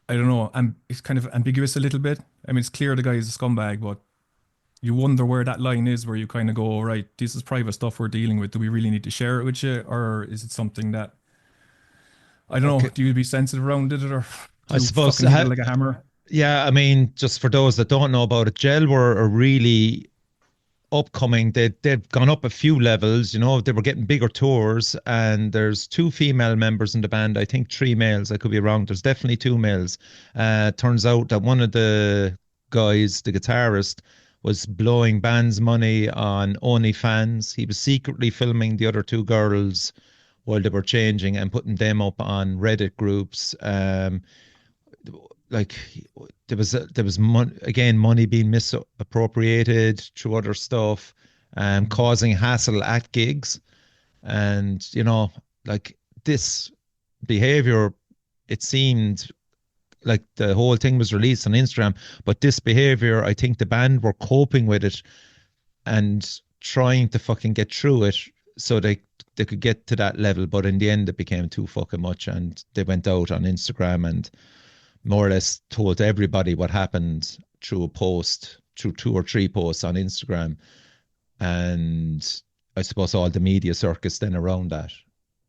I don't know, it's kind of ambiguous a little bit. I mean, it's clear the guy is a scumbag, but you wonder where that line is where you kind of go, right, this is private stuff we're dealing with. Do we really need to share it with you? Or is it something that, I don't know, Okay. do you be sensitive around it, or I do you suppose fucking hit it like a hammer? yeah, I mean, just for those that don't know about it, Gel were a really upcoming. They've gone up a few levels. They were getting bigger tours, and there's 2 female members in the band. I think 3 males. I could be wrong. There's definitely 2 males. Turns out that one of the guys, the guitarist, was blowing band's money on OnlyFans. He was secretly filming the other 2 girls while they were changing and putting them up on Reddit groups. Like, there was again, money being misappropriated through other stuff, causing hassle at gigs. And like, this behavior, it seemed like the whole thing was released on Instagram, but this behavior, I think the band were coping with it and trying to fucking get through it so they could get to that level. But in the end, it became too fucking much, and they went out on Instagram and more or less told everybody what happened through 2 or 3 posts on Instagram. And I suppose all the media circus then around that.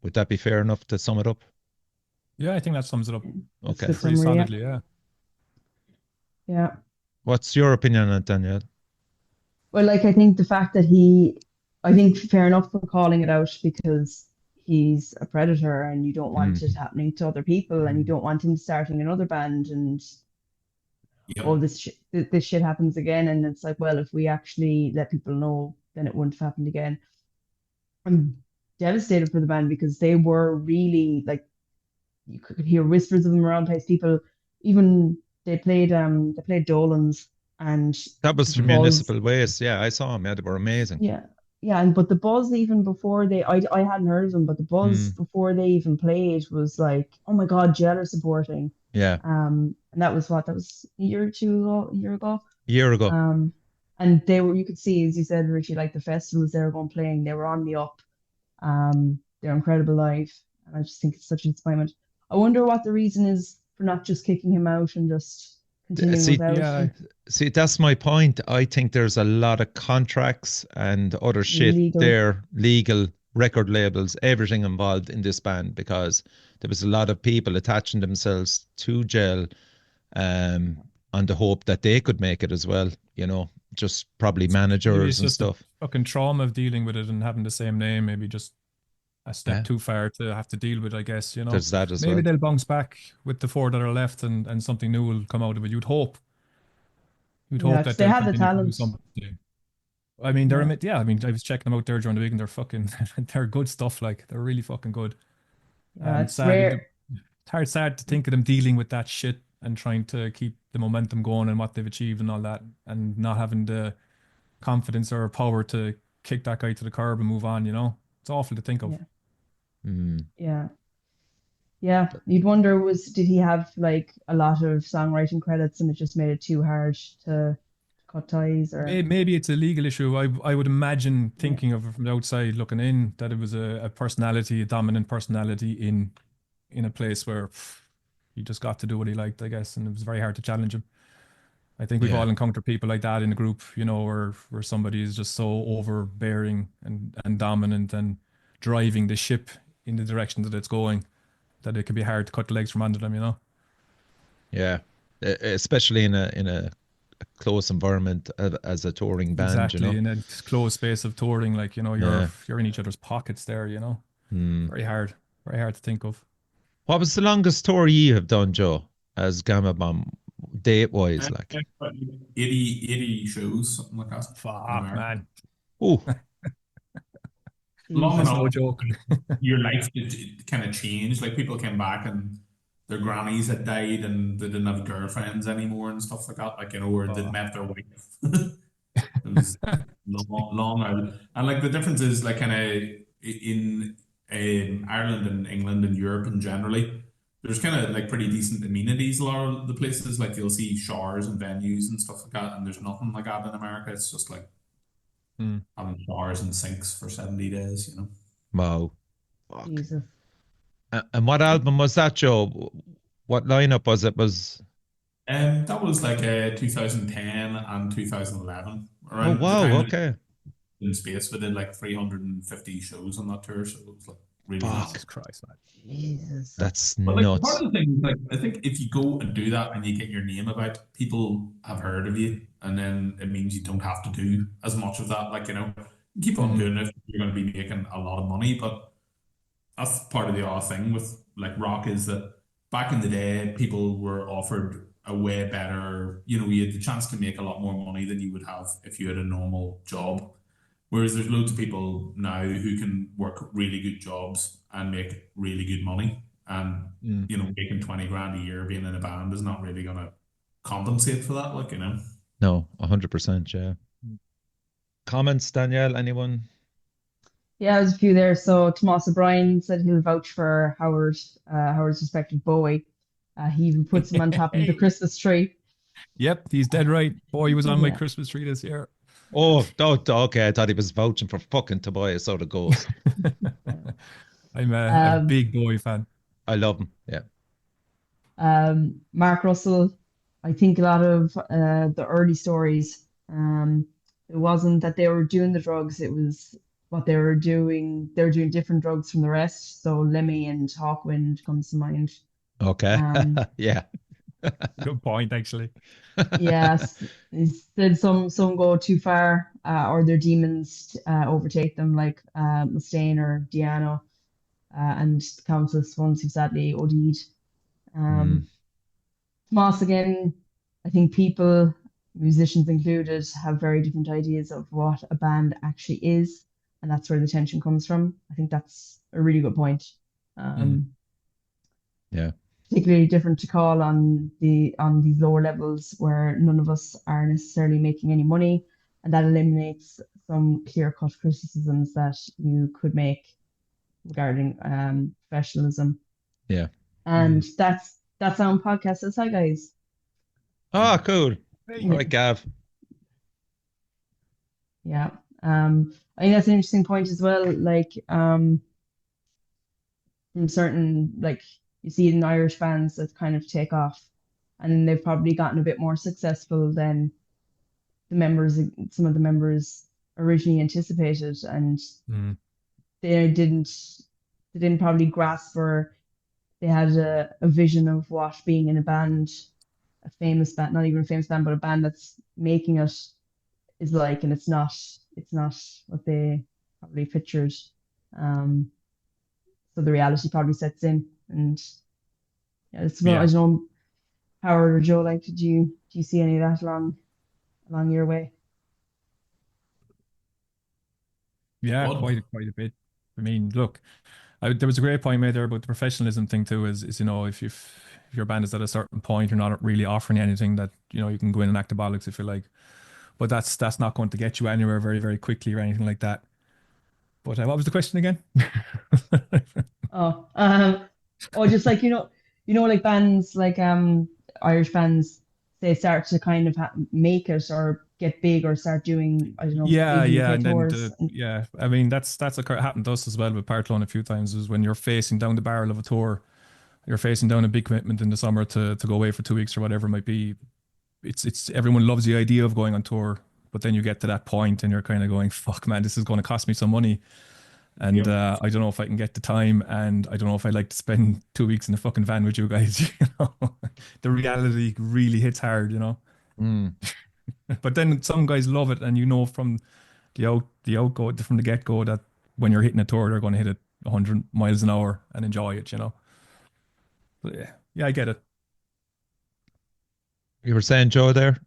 Would that be fair enough to sum it up? Yeah, I think that sums it up That's Okay. the pretty summary, solidly, yeah. Yeah. What's your opinion on it, Danielle? Well, like, I think fair enough for calling it out because he's a predator and you don't want it happening to other people and you don't want him starting another band and Yep. this shit happens again. And it's like, well, if we actually let people know, then it wouldn't have happened again. I'm devastated for the band because they were really, like, you could hear whispers of them around place. People, even they played Dolan's, and That was the from buzz, Municipal Waste. Yeah, I saw them. Yeah, they were amazing. yeah, but the buzz even before I hadn't heard of them, but the buzz before they even played was like, oh my God, Jell are supporting. Yeah. And that was a year ago. A year ago. And you could see, as you said, Richie, like the festivals they were going playing, they were on the up. They're incredible live, and I just think it's such a disappointment. I wonder what the reason is for not just kicking him out and just continuing See, without. yeah. See, that's my point. I think there's a lot of contracts and other shit Legal. there, legal record labels, everything involved in this band because there was a lot of people attaching themselves to Gel on the hope that they could make it as well, you know, just probably Maybe managers it's and just the stuff. fucking trauma of dealing with it and having the same name. Maybe just a step Yeah. too far to have to deal with, I guess, you know. There's that as Maybe well. they'll bounce back with the four that are left and something new will come out of it. You'd hope. You'd Yeah, hope 'cause that they they'll have the continue to do talent. something. I mean, they're Yeah. yeah. I mean, I was checking them out there during the week, and they're fucking, they're good stuff. Like they're really fucking good. Yeah, It's it's sad. rare. It's sad to think of them dealing with that shit and trying to keep the momentum going and what they've achieved and all that, and not having the confidence or power to kick that guy to the curb and move on. You know, it's awful to think of. Yeah. Mm. Yeah. Yeah. You'd wonder did he have like a lot of songwriting credits and it just made it too hard to cut ties or Maybe it's a legal issue. I would imagine, thinking of it from the outside looking in, that it was a personality, a dominant personality in a place where he just got to do what he liked, I guess, and it was very hard to challenge him. I think we've Yeah. all encountered people like that in a group, you know, where somebody is just so overbearing and dominant and driving the ship in the direction that it's going that it can be hard to cut the legs from under them, you know. Yeah. Especially in a close environment as a touring band, Exactly, you know. in a closed space of touring, like, you know, Yeah. you're in each other's pockets there, you know. Mm. Very hard to think of. What was the longest tour you have done, Joe, as Gamma Bomb, date wise? Like, 80 shows, something like that. in Fuck, America. man, oh, Long that's enough, no joke. your life kind of changed. Like people came back and their grannies had died and they didn't have girlfriends anymore and stuff like that. Like, you know, or they'd Oh. met their wife. It was long out. And like the difference is like kind of in Ireland and England and Europe and generally, there's kind of like pretty decent amenities a lot of the places. Like you'll see showers and venues and stuff like that, and there's nothing like that in America. It's just like Hmm. having showers and sinks for 70 days, you know. wow. Fuck. Jesus. And what album was that, Joe? What lineup was it? That was like 2010 and 2011. Oh, Around the wow. time Okay. in space, we did like 350 shows on that tour, so it was like really Fuck. nice. Jesus Christ, man. Jesus. That's But like part nuts. of the thing is like I think if you go and do that and you get your name about, people have heard of you, and then it means you don't have to do as much of that. Like, you know, keep on Mhm. doing it. You're going to be making a lot of money, but that's part of the odd thing with like rock is that back in the day, people were offered a way better, you know, you had the chance to make a lot more money than you would have if you had a normal job. Whereas there's loads of people now who can work really good jobs and make really good money. And, Mm. you know, making 20 grand a year being in a band is not really going to compensate for that, like, you know. No, 100%. Yeah. Comments, Danielle? Anyone? Yeah, there's a few there. So Tomas O'Brien said he'll vouch for Howard's respected Bowie. He even puts him on top of the Christmas tree. Yep, he's dead right. Boy, he was on my Yeah. Christmas tree this year. Oh, okay. I thought he was vouching for fucking Tobias out of Ghost. I'm a Um, big Bowie fan. I love him. Yeah. Mark Russell, I think a lot of the early stories, it wasn't that they were doing the drugs, it was what they were doing. They were doing different drugs from the rest. So Lemmy and Hawkwind comes to mind. Okay. Yeah. Good point, actually. Yes, he said some go too far, or their demons overtake them, like Mustaine or Diano, and the Countess once who sadly OD'd. Tomas again, I think people, musicians included, have very different ideas of what a band actually is, and that's where the tension comes from. I think that's a really good point. Yeah. Particularly different to call on these lower levels where none of us are necessarily making any money, and that eliminates some clear-cut criticisms that you could make regarding professionalism. Yeah. And that's on podcast. So hi guys. Oh, cool. Yeah. All right, Gav. Yeah. I think that's an interesting point as well. Like, from certain, like, you see it in Irish bands that kind of take off. and they've probably gotten a bit more successful than some of the members originally anticipated, and Mm. they didn't probably grasp, or they had a vision of what being in a band, a famous band, not even a famous band, but a band that's making it is like, and it's not what they probably pictured. Um, so the reality probably sets in, and yeah, I Yeah. don't know, Howard or Joe, like, do you see any of that along your way? Yeah, Odd. quite a bit. I mean, look, there was a great point made there about the professionalism thing too. Is if your band is at a certain point, you're not really offering anything that you can go in and act the bollocks if you like. But that's not going to get you anywhere very very quickly or anything like that. But what was the question again? Oh, or just like like bands like Irish bands, they start to kind of make it or get big or start doing, I don't know, Yeah, big yeah, UK and then tours. yeah, I mean that's happened to us as well with Parthlone a few times. Is when you're facing down the barrel of a tour, you're facing down a big commitment in the summer to go away for 2 weeks or whatever it might be. It's everyone loves the idea of going on tour, but then you get to that point and you're kind of going, fuck man, this is going to cost me some money, and Yep. I don't know if I can get the time, and I don't know if I'd like to spend 2 weeks in a fucking van with you guys. The reality really hits hard. Mm. But then some guys love it, and from from the get go that when you're hitting a tour, they're going to hit it 100 miles an hour and enjoy it. But yeah, yeah, I get it. You were saying Joe there?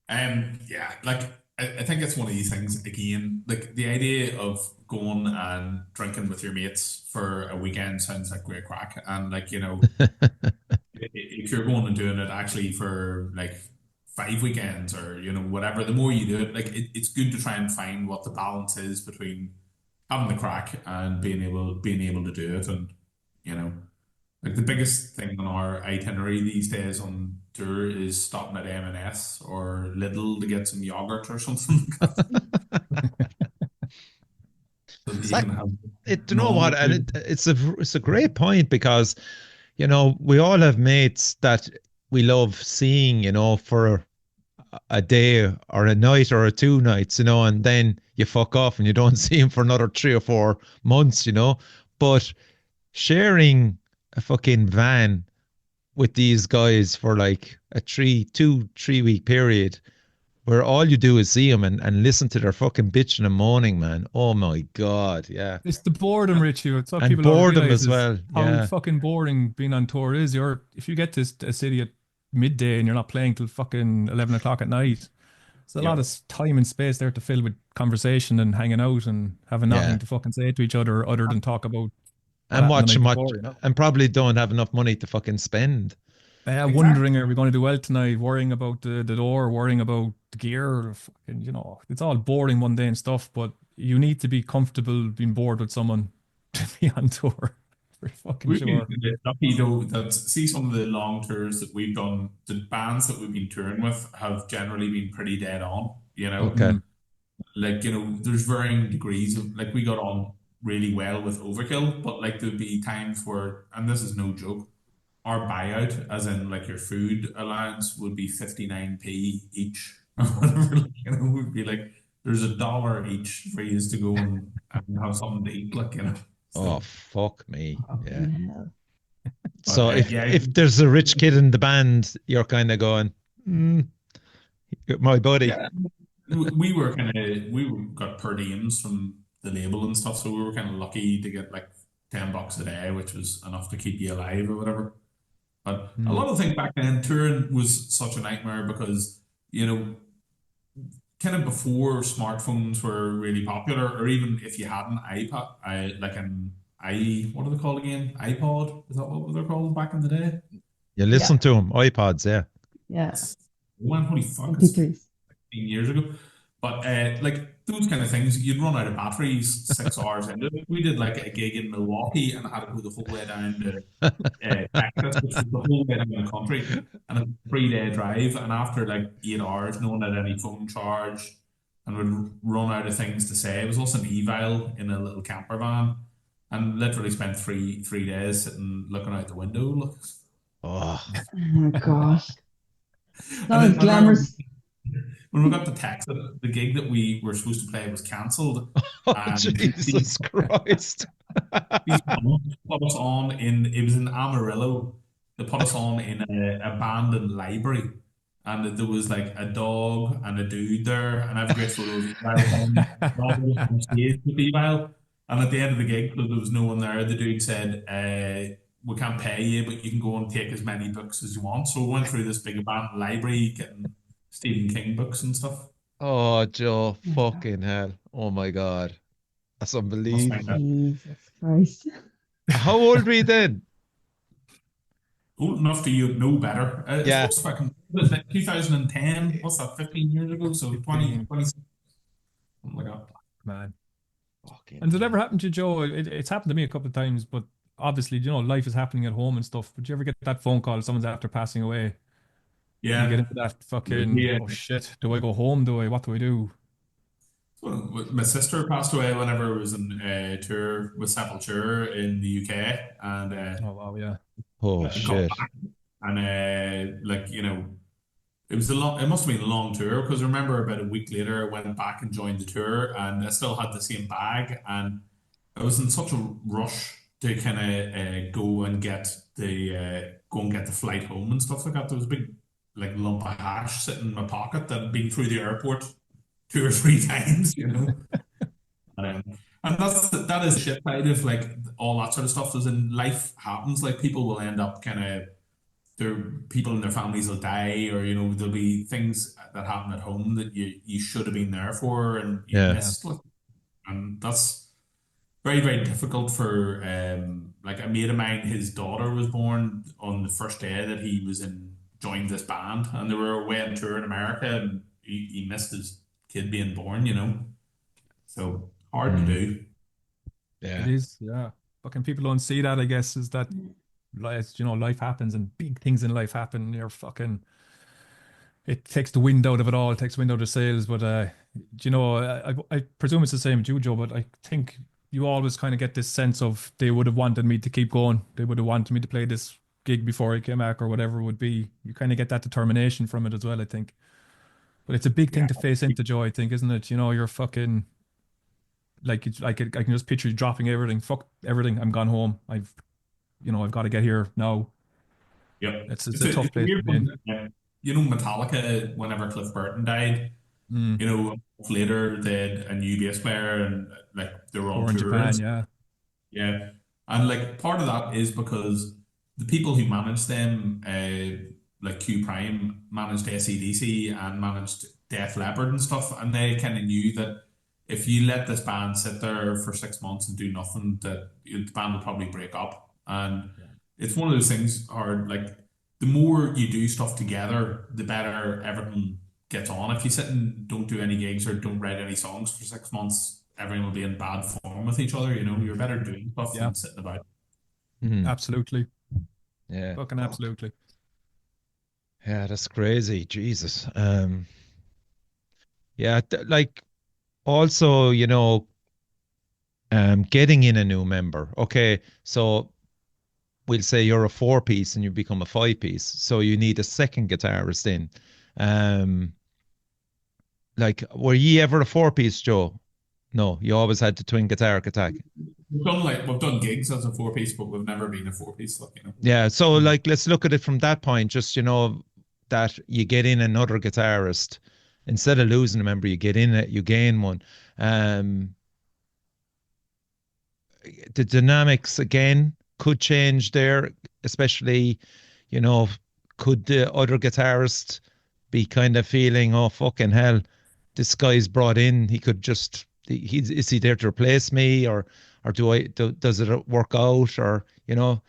Yeah, like I think it's one of these things again. Like the idea of going and drinking with your mates for a weekend sounds like great crack, and like if you're going and doing it actually for like 5 weekends or whatever, the more you do it, like it's good to try and find what the balance is between having the crack and being able to do it, and you know. Like the biggest thing on our itinerary these days on tour is stopping at M&S or Lidl to get some yogurt or something so that It's you like can have you know what, normal and food. it's a great point because we all have mates that we love seeing, for a day or a night or a 2 nights, and then you fuck off and you don't see him for another 3 or 4 months, But sharing a fucking van with these guys for like a 3 week period where all you do is see them and listen to their fucking bitching and moaning, man. Oh my God, yeah. It's the boredom, Richie. It's what And people don't boredom realize as is well, how yeah. fucking boring being on tour is. If you get to a city at midday and you're not playing till fucking 11 o'clock at night, there's a lot Yep. of time and space there to fill with conversation and hanging out and having Yeah. nothing to fucking say to each other other than talk about what And happened the watch night and watch before. and probably don't have enough money to fucking spend. Wondering, Exactly. are we going to do well tonight? Worrying about the door, worrying about the gear. Fucking, it's all boring, mundane stuff. But you need to be comfortable being bored with someone to be on tour, for fucking We've been sure. lucky though that see some of the long tours that we've done, the bands that we've been touring with have generally been pretty dead on, Okay. Mm. like there's varying degrees of like we got on really well with Overkill, but like there'd be times where, and this is no joke, our buyout, as in like your food allowance, would be 59p each or whatever. Like, would be like there's $1 each for you to go and have something to eat, like Oh So, fuck me. Yeah. Fucking hell. but So if yeah, if there's a rich kid in the band, you're kind of going, my buddy. yeah, we got per diems from the label and stuff, so we were kind of lucky to get like $10 a day, which was enough to keep you alive or whatever. But a Mm. lot of things back then, touring was such a nightmare because, you know, kind of before smartphones were really popular, or even if you had an iPod, what are they called again? iPod? Is that what they're called back in the day? You Yeah, listen to them, iPods, yeah. yeah. When, holy fuck, it's MP3s. 15 years ago. But like those kind of things, you'd run out of batteries 6 hours into it. We did like a gig in Milwaukee and had to go the whole way down to Texas, which was the whole way down the country, and a 3 day drive. And after like 8 hours, no one had any phone charge, and would run out of things to say. It was also an evil in a little camper van, and literally spent three days sitting looking out the window. Look, Oh, Oh gosh. And Not as I remember glamorous. when we got the text that the gig that we were supposed to play was cancelled, oh and Jesus Christ. these punks put us on in it was in Amarillo. They put us on in a abandoned library, and there was like a dog and a dude there, and I have a great photo of Evil on stage with Evil. And at the end of the gig, because there was no one there, the dude said, "We can't pay you, but you can go and take as many books as you want." So we went through this big abandoned library, getting Stephen King books and stuff. Oh, Joe, Oh my God. fucking hell. Oh my God. That's Must think unbelievable. that Jesus Christ. How old were you then? old enough to you know better. It's Yeah. most fucking it was like 2010. What's that? 15 years ago. So 20, 15, 20 something like that. man. Fucking And did it ever hell. happen to you, Joe? It's happened to me a couple of times, but obviously, life is happening at home and stuff. But do you ever get that phone call, someone's after passing away, and you get Yeah. into that fucking, Yeah. oh shit, do I go home? What do I do? Well, my sister passed away whenever I was on a tour with Sepultura in the UK, and Oh, wow, yeah. Oh I got shit. back, and like it was a long. It must have been a long tour because I remember about a week later I went back and joined the tour, and I still had the same bag, and I was in such a rush to kind of go and get the flight home and stuff like that. There was a big like lump of hash sitting in my pocket that had been through the airport two or three times. And that is the shit side of like all that sort of stuff. As in life happens, like people will end up kind of their people in their families will die, or there'll be things that happen at home that you should have been there for and you Yeah. Yeah. missed. Like, and that's very, very difficult for like a mate of mine. His daughter was born on the first day that he was in joined this band, and they were away on tour in America, and he missed his kid being born. So hard to Mm, do. It yeah. is, yeah. Fucking people don't see that, I guess, is that, life happens and big things in life happen. You're fucking, it takes the wind out of it all, it takes the wind out of the sails. But I presume it's the same with you, Joe. But I think you always kind of get this sense of they would have wanted me to keep going. They would have wanted me to play this gig before I came back or whatever it would be. You kind of get that determination from it as well, I think. But it's a big thing Yeah. to face into, Joe. I think, isn't it? You're fucking like I can just picture you dropping everything. Fuck everything. I'm gone home. I've got to get here now. Yep. It's It's a a, tough it's a place to weird be in. one. Metallica, whenever Cliff Burton died, Mm. a month later they had a new bass player and like they were on Or in tour and Japan, stuff. yeah. Yeah. And like part of that is because the people who managed them, like Q Prime managed AC/DC and managed Def Leppard and stuff, and they kind of knew that if you let this band sit there for 6 months and do nothing, that the band would probably break up. And it's one of those things hard, like the more you do stuff together, the better everything gets on. If you sit and don't do any gigs or don't write any songs for 6 months, everyone will be in bad form with each other. You're better doing stuff Yeah, than sitting about. Mm, absolutely. yeah. Fucking Fuck. absolutely. Yeah, that's crazy. Jesus. Yeah, like also, getting in a new member. Okay, so we'll say you're a four piece and you become a five piece. So you need a second guitarist in. Um, like, were you ever a four piece, Joe? No, you always had the twin guitar attack. We've done gigs as a four piece, but we've never been a four piece. Yeah, so like let's look at it from that point, just that you get in another guitarist instead of losing a member, you get in it, you gain one. Um, the dynamics again could change there, especially, you know, could the other guitarist be kind of feeling, oh fucking hell, this guy's brought in, he could just is he there to replace me, or does it work out, or I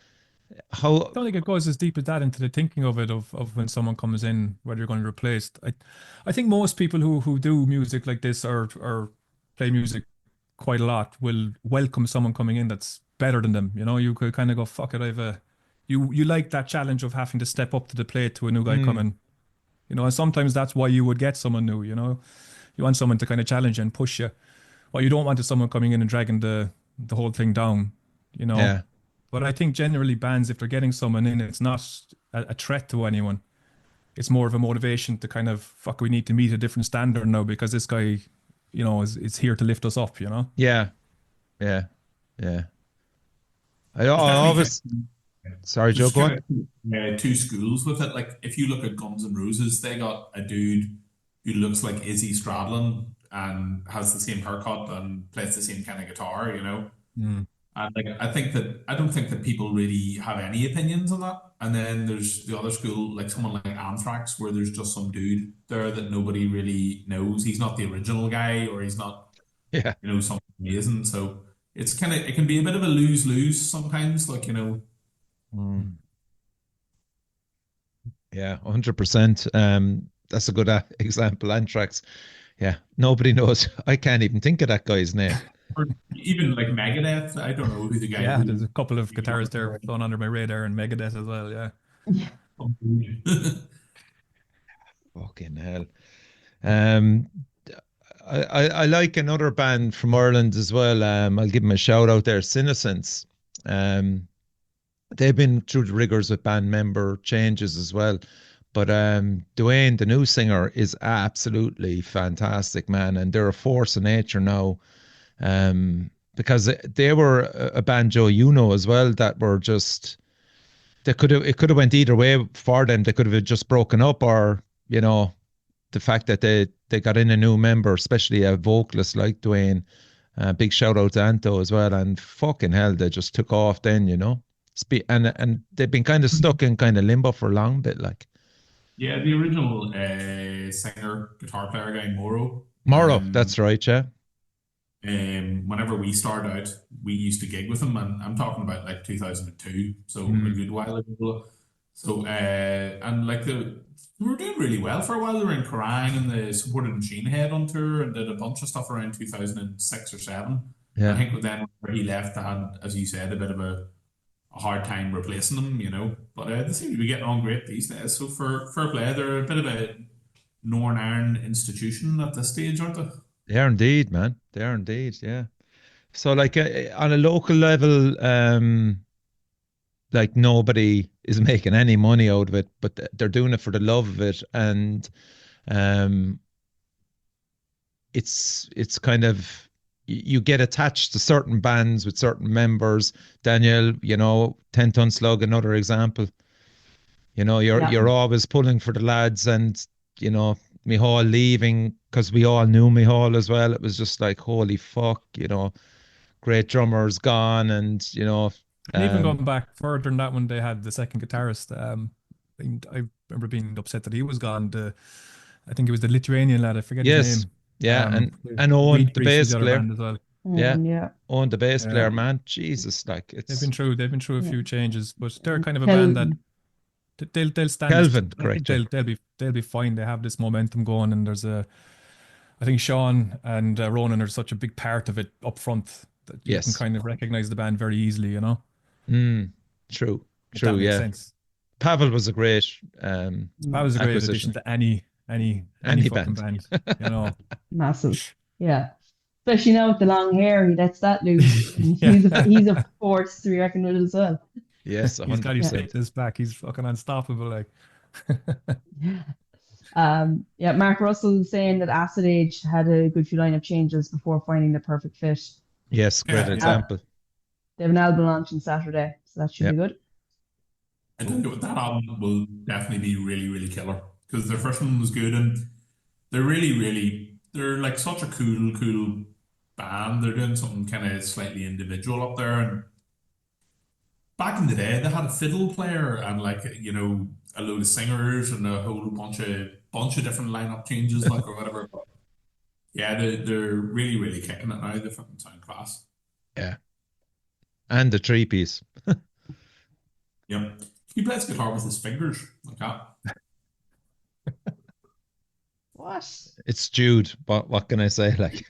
how. don't think it goes as deep as that into the thinking of it of when someone comes in, whether you're going to replace. I think most people who do music like this or play music quite a lot will welcome someone coming in that's better than them. You could kind of go, fuck it, you like that challenge of having to step up to the plate to a new guy Mm, coming. And sometimes that's why you would get someone new. You want someone to kind of challenge you and push you. What you don't want is someone coming in and dragging the whole thing down. you know. yeah. But I think generally bands, if they're getting someone in, it's not a threat to anyone. It's more of a motivation to kind of, fuck, we need to meet a different standard now because this guy, you know, is here to lift us up, you know? Yeah, yeah, yeah. I There's definitely always. Sorry, Joe. there's Go kind on. of two schools with it. Like if you look at Guns N' Roses, they got a dude who looks like Izzy Stradlin and has the same haircut and plays the same kind of guitar, you know. Mm. And like I don't think that people really have any opinions on that. And then there's the other school, like someone like Anthrax, where there's just some dude there that nobody really knows. He's not the original guy, or he's not, Yeah. you know, something amazing. So it can be a bit of a lose-lose sometimes, like, you know. Mm. Yeah, 100%. That's a good example. Anthrax. Yeah, nobody knows. I can't even think of that guy's name. Or even like Megadeth, I don't know who the guy Yeah, who there's a couple of guitarists there flown under my radar and Megadeth as well, yeah. Fucking hell. Um, I like another band from Ireland as well. I'll give them a shout out there, Senescence. They've been through the rigors with band member changes as well. But Dwayne, the new singer, is absolutely fantastic, man, and they're a force of nature now. Because they were a band, Joe, you know as well, that were just it could have went either way for them. They could have just broken up, or you know, the fact that they got in a new member, especially a vocalist like Dwayne. Big shout out to Anto as well, and fucking hell, they just took off then, you know. And they've been kind of stuck in kind of limbo for a long bit, like. Yeah, the original singer, guitar player guy, Morrow. Morrow, that's right, yeah. Whenever we started out, we used to gig with him, and I'm talking about like 2002, so a good while ago. So, and like we were doing really well for a while. They were in Kerrang and they supported Machine Head on tour and did a bunch of stuff around 2006 or 7. Yeah. I think then when he left, they had, as you said, a bit of a hard time replacing them, you know. But they seem to be getting on great these days. So for fair play, they're a bit of a Northern Ireland institution at this stage, aren't they? They are indeed, man. They are indeed, yeah. So like on a local level, like nobody is making any money out of it, but they're doing it for the love of it, and it's kind of you get attached to certain bands with certain members. Daniel, you know, 10 Ton Slug, another example. You know, you're always pulling for the lads, and you know, Micheál leaving because we all knew Micheál as well. It was just like, holy fuck, you know, great drummers gone, and you know. And even going back further than that, when they had the second guitarist, I remember being upset that he was gone. I think it was the Lithuanian lad. I forget his name. Yeah, and Owen, the bass player as well. Yeah, Owen, the bass player, man. Jesus, like they've been through a few changes, but they're kind of a band that they'll stand. Kelvin, correct? They'll be fine. They have this momentum going, and I think Sean and Ronan are such a big part of it up front that you can kind of recognize the band very easily, you know. True, that makes yeah. Sense. Pavel was a great addition to any fucking band, you know. Massive, yeah. Especially now with the long hair, he lets that loose. He's a force to be reckoned with as well. Yes, 100%. He's got his back. He's fucking unstoppable, like. Mark Russell was saying that Acid Age had a good few lineup changes before finding the perfect fit. Yes, great example. They have an album launching Saturday, so that should be good. I think that album will definitely be really, really killer because their first one was good, and they're they're like such a cool band. They're doing something kind of slightly individual up there, and back in the day, they had a fiddle player and like, you know, a load of singers and a whole bunch of different lineup changes, like or whatever. But yeah, they're really, really kicking it now. They fucking sound class. Yeah, and the 3-piece. Yeah, he plays guitar with his fingers like that. What? It's Jude. What can I say? Like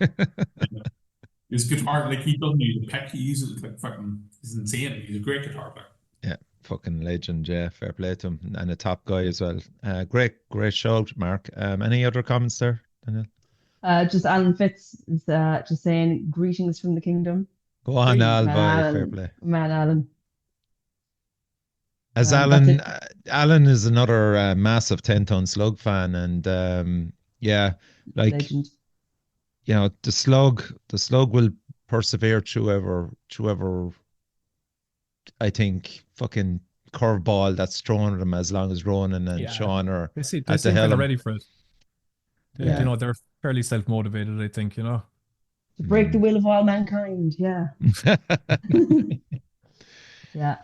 his guitar, like he doesn't use a pick. He uses like fucking. He's insane. He's a great guitar player. Yeah, fucking legend. Yeah, fair play to him, and a top guy as well. Great show, Mark. Any other comments there, Daniel? Just Alan Fitz is just saying greetings from the kingdom. Go on, Al. Fair play. Man, Alan. Has Alan Alan is another massive 10 Ton Slug fan, and yeah, like Legend. the slug will persevere through ever I think fucking curveball that's thrown at them, as long as Ronan and Yeah. Sean are They at the seem kind of helm. ready for it. Yeah. They're fairly self-motivated, I think, To break the Mm. will of all mankind. Yeah. Yeah.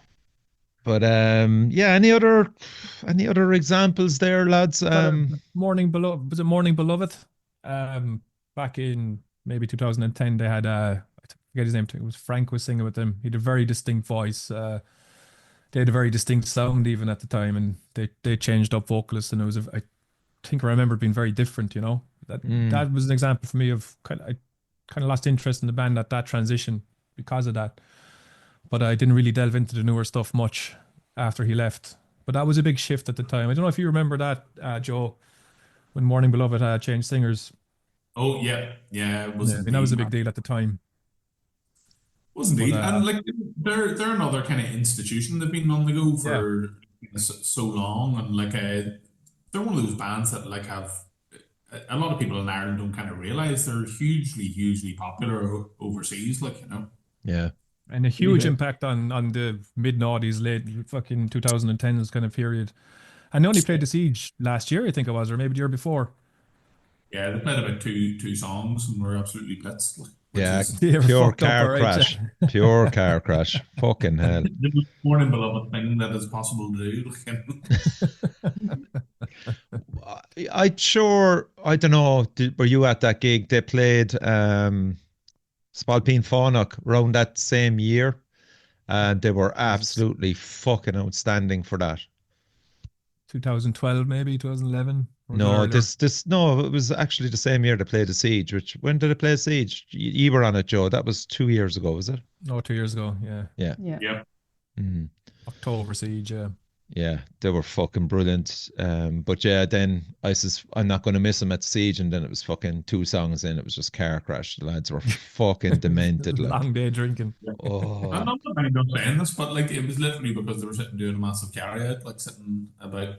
But yeah, any other examples there, lads? Morning Beloved, was it Morning Beloved? Back in maybe 2010, they had I forget his name. It was Frank was singing with them. He had a very distinct voice. They had a very distinct sound even at the time, and they changed up vocalists, and I think I remember it being very different. That was an example for me of I kind of lost interest in the band at that transition because of that. But I didn't really delve into the newer stuff much after he left. But that was a big shift at the time. I don't know if you remember that, Joe, when Morning Beloved changed singers. Oh yeah, it was Yeah, I mean, that was a indeed. big deal at the time. Was But indeed, and like they're another kind of institution. They've been on the go yeah, for so long, and like they're one of those bands that like have a lot of people in Ireland don't kind of realize they're hugely popular overseas. Yeah. and a huge Yeah. impact on the mid noughties, late fucking 2010s kind of period. And they only played the Siege last year, I think it was, or maybe the year before. Yeah, they played about two songs and were absolutely blitzed, which Yeah, is They were pure fucked up, car all right. crash. Pure car crash. Fucking hell. the most Morning Beloved thing that is possible to do. I don't know, were you at that gig? They played Spalpeen Fánach around that same year, and they were absolutely fucking outstanding for that. 2012, maybe 2011. Or was it No, earlier? no, it was actually the same year they played the Siege. When did they play Siege? You were on it, Joe. That was 2 years ago, was it? No, 2 years ago. Yeah, Yeah. Yeah. Yeah. Mhm. October Siege. Yeah. Yeah, they were fucking brilliant. But yeah, then I says I'm not going to miss them at Siege, and then it was fucking 2 songs in. It was just car crash. The lads were fucking demented. Like, Long day drinking. oh, I'm not many people saying this, but like it was literally because they were sitting doing a massive carry out, like sitting about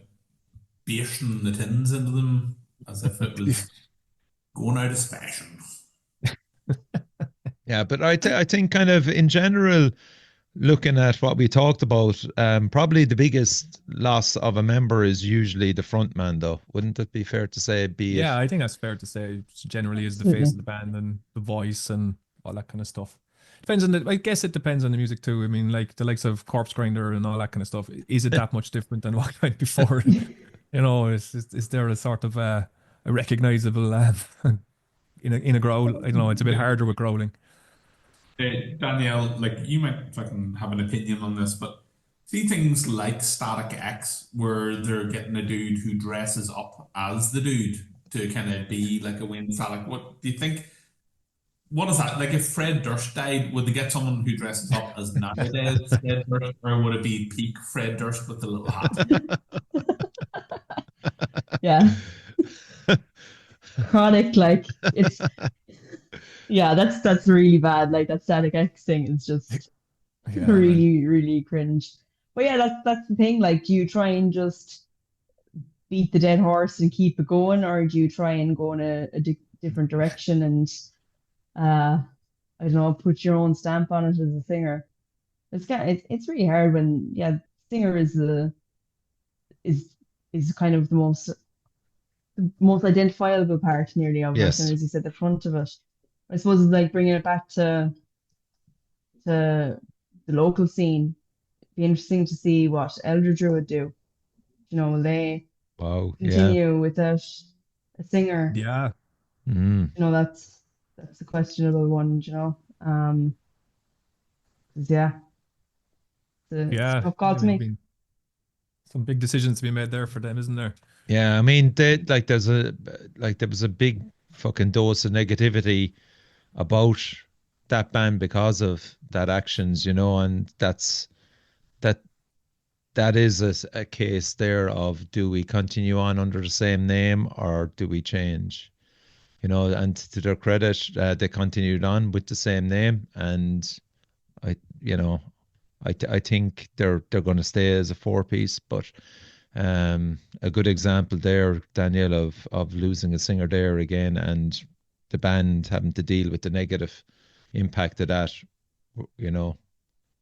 bashing the tins into them as if it was going out of fashion. yeah. But I think kind of in general, looking at what we talked about, probably the biggest loss of a member is usually the front man, though. Wouldn't it be fair to say? Yeah, I think that's fair to say. Generally, is the face of the band and the voice and all that kind of stuff. Depends on I guess it depends on the music too. I mean, like the likes of Corpse Grinder and all that kind of stuff. Is it that much different than what went before? Is there a sort of a recognizable in a growl? I don't know. It's a bit harder with growling. Danielle, like you might fucking have an opinion on this, but see things like Static X, where they're getting a dude who dresses up as the dude to kind of be like a Wayne Static. What do you think? What is that? Like if Fred Durst died, would they get someone who dresses up as nowadays Fred Durst, or would it be peak Fred Durst with the little hat? Yeah. Chronic, like it's yeah, that's really bad. Like that Static X thing is just Yeah, really cringe. But yeah, that's the thing. Like, do you try and just beat the dead horse and keep it going, or do you try and go in a different direction and I don't know, put your own stamp on it as a singer? It's really hard when singer is kind of the most identifiable part nearly of it, Yes. and as you said, the front of it. I suppose it's like bringing it back to the local scene. Be interesting to see what Elder would do. Will they wow, yeah. continue without a singer? yeah. Mm. That's a questionable one. 'Cause, yeah, it's a Yeah. tough call to I make. mean, some big decisions to be made there for them, isn't there? Yeah, I mean, there was a big fucking dose of negativity about that band because of that actions, and that is a case there of, do we continue on under the same name or do we change? And to their credit, they continued on with the same name, and I I think they're going to stay as a four piece, but a good example there, Danielle, of losing a singer there again, and the band having to deal with the negative impact of that. You know,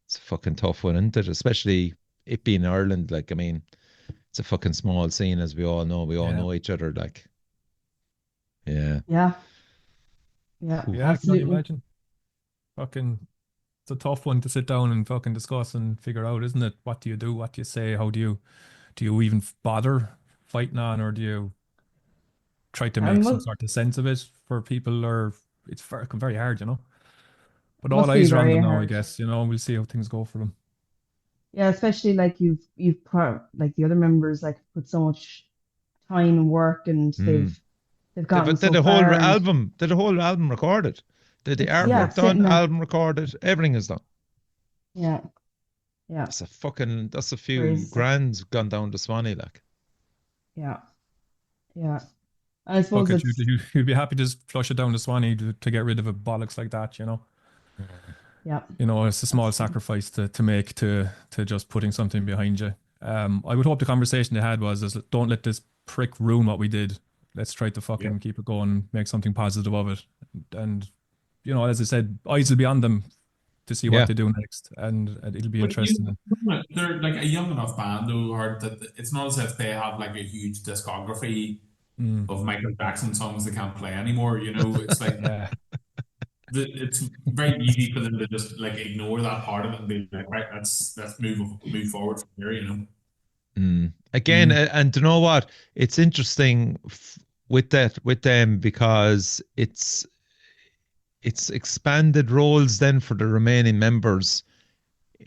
it's a fucking tough one, isn't it? Especially it being Ireland. Like, I mean, it's a fucking small scene, as we all know. We all Yeah. know each other. Like, yeah. Yeah. Yeah. Yeah, I can only Absolutely. imagine. Fucking, it's a tough one to sit down and fucking discuss and figure out, isn't it? What do you do? What do you say? How do you even bother fighting on, or do you try to make some Well, sort of sense of it for people, or it's very hard, you know? But all must be eyes are on very them now, I hard. guess. You know, we'll see how things go for them. Yeah, especially like you've put like the other members like put so much time and work, and Mm. they've gotten Did so the whole far, and album? Did the whole album recorded? Did the It's yeah, artwork it's sitting done? there. Album recorded? Everything is done. Yeah. Yeah. That's a few Crazy. grand gone down to Swanee, like. Yeah. Yeah. I suppose Fuck it, it's you'd be happy to just flush it down the Swanee to get rid of a bollocks like that, you know? yeah. You know, it's a small Absolutely. sacrifice to make to just putting something behind you. I would hope the conversation they had was, don't let this prick ruin what we did. Let's try to Yeah. fucking keep it going, make something positive of it. And, you know, as I said, eyes will be on them to see Yeah. what they do next. And it'll be But interesting. they're like a young enough band, though, Hard, that it's not as if they have like a huge discography Mm, of Michael Jackson songs they can't play anymore. You know, it's like yeah. it's very easy for them to just like ignore that part of it and be like, right, let's move forward from here. You know. Again, Mm, and you know what? It's interesting with them because it's expanded roles then for the remaining members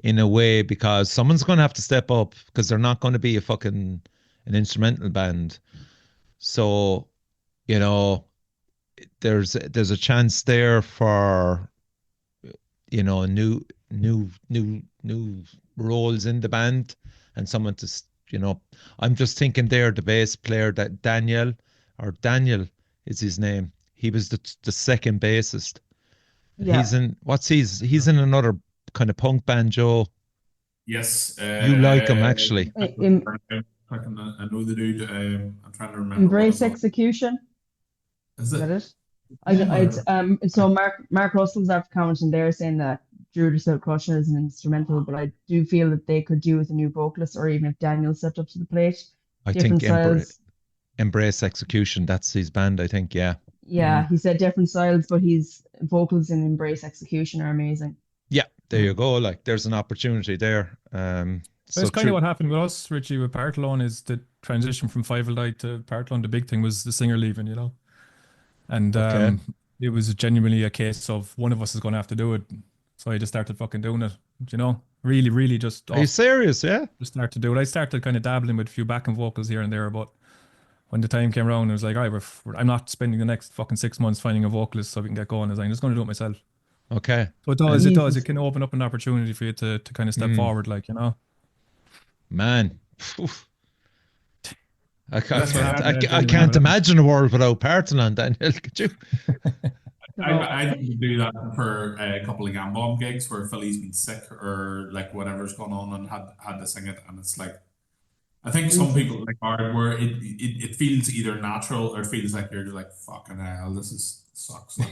in a way, because someone's going to have to step up because they're not going to be an instrumental band. So, you know, there's a chance there for, you know, new roles in the band, and someone to, you know, I'm just thinking there, the bass player, that Daniel is his name. He was the second bassist, and Yeah. he's in another kind of punk band, Joe. Yes. You like him, actually. I know the dude. I'm trying to remember what Embrace it's on. Execution. Is Is that it? it? So Mark Russell's after commenting there saying that Drew South Crusher is an instrumental, but I do feel that they could do with a new vocalist, or even if Daniel stepped up to the plate. I Different think styles. Embrace Execution, that's his band, I think. Yeah. Yeah, he said different styles, but his vocals in Embrace Execution are amazing. Yeah, there you go. Like, there's an opportunity there. That's kind of what happened with us, Richie, with Partalone, is the transition from Five Light to Partalone. The big thing was the singer leaving, you know? And Okay. it was genuinely a case of one of us is going to have to do it. So I just started fucking doing it, you know? Really, really just Are you serious? Yeah. just start to do it. I started kind of dabbling with a few backing vocals here and there, but when the time came around, I was like, all right, I'm not spending the next fucking 6 months finding a vocalist so we can get going. I was like, I'm just going to do it myself. Okay. So it does. Jesus. It can open up an opportunity for you to kind of step Mm. forward, like, you know? Man. Oof. I That's what happened. can't imagine a world without Parthenon, Daniel. Could you? I didn't do that for a couple of Gambon gigs where Philly's been sick or like whatever's going on and had to sing it, and it's like, I think some people like Hard where it feels either natural or it feels like you're just like, fucking hell, sucks. Like,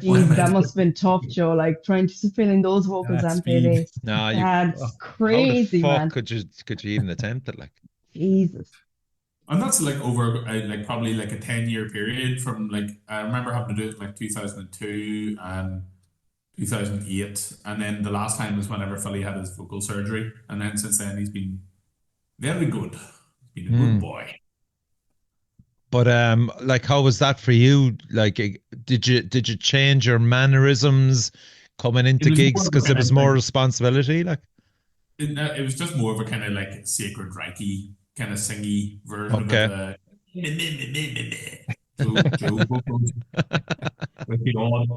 Jeez, that must have been tough, Joe. Like trying to fill in those vocals That and play speed. bass. Nah, That's how crazy, the fuck man. could you even attempt it? Like, Jesus. And that's like over like probably like a 10-year period from like, I remember having to do it in like 2002 and 2008, and then the last time was whenever Philly had his vocal surgery, and then since then he's been very good. He's been a good boy. but like, how was that for you? Like, did you change your mannerisms coming into was gigs more of a because there kind was of more like- responsibility? Like, It was just more of a kind of like sacred reiki kind of singy version Okay. of the Joe vocals. With the odd,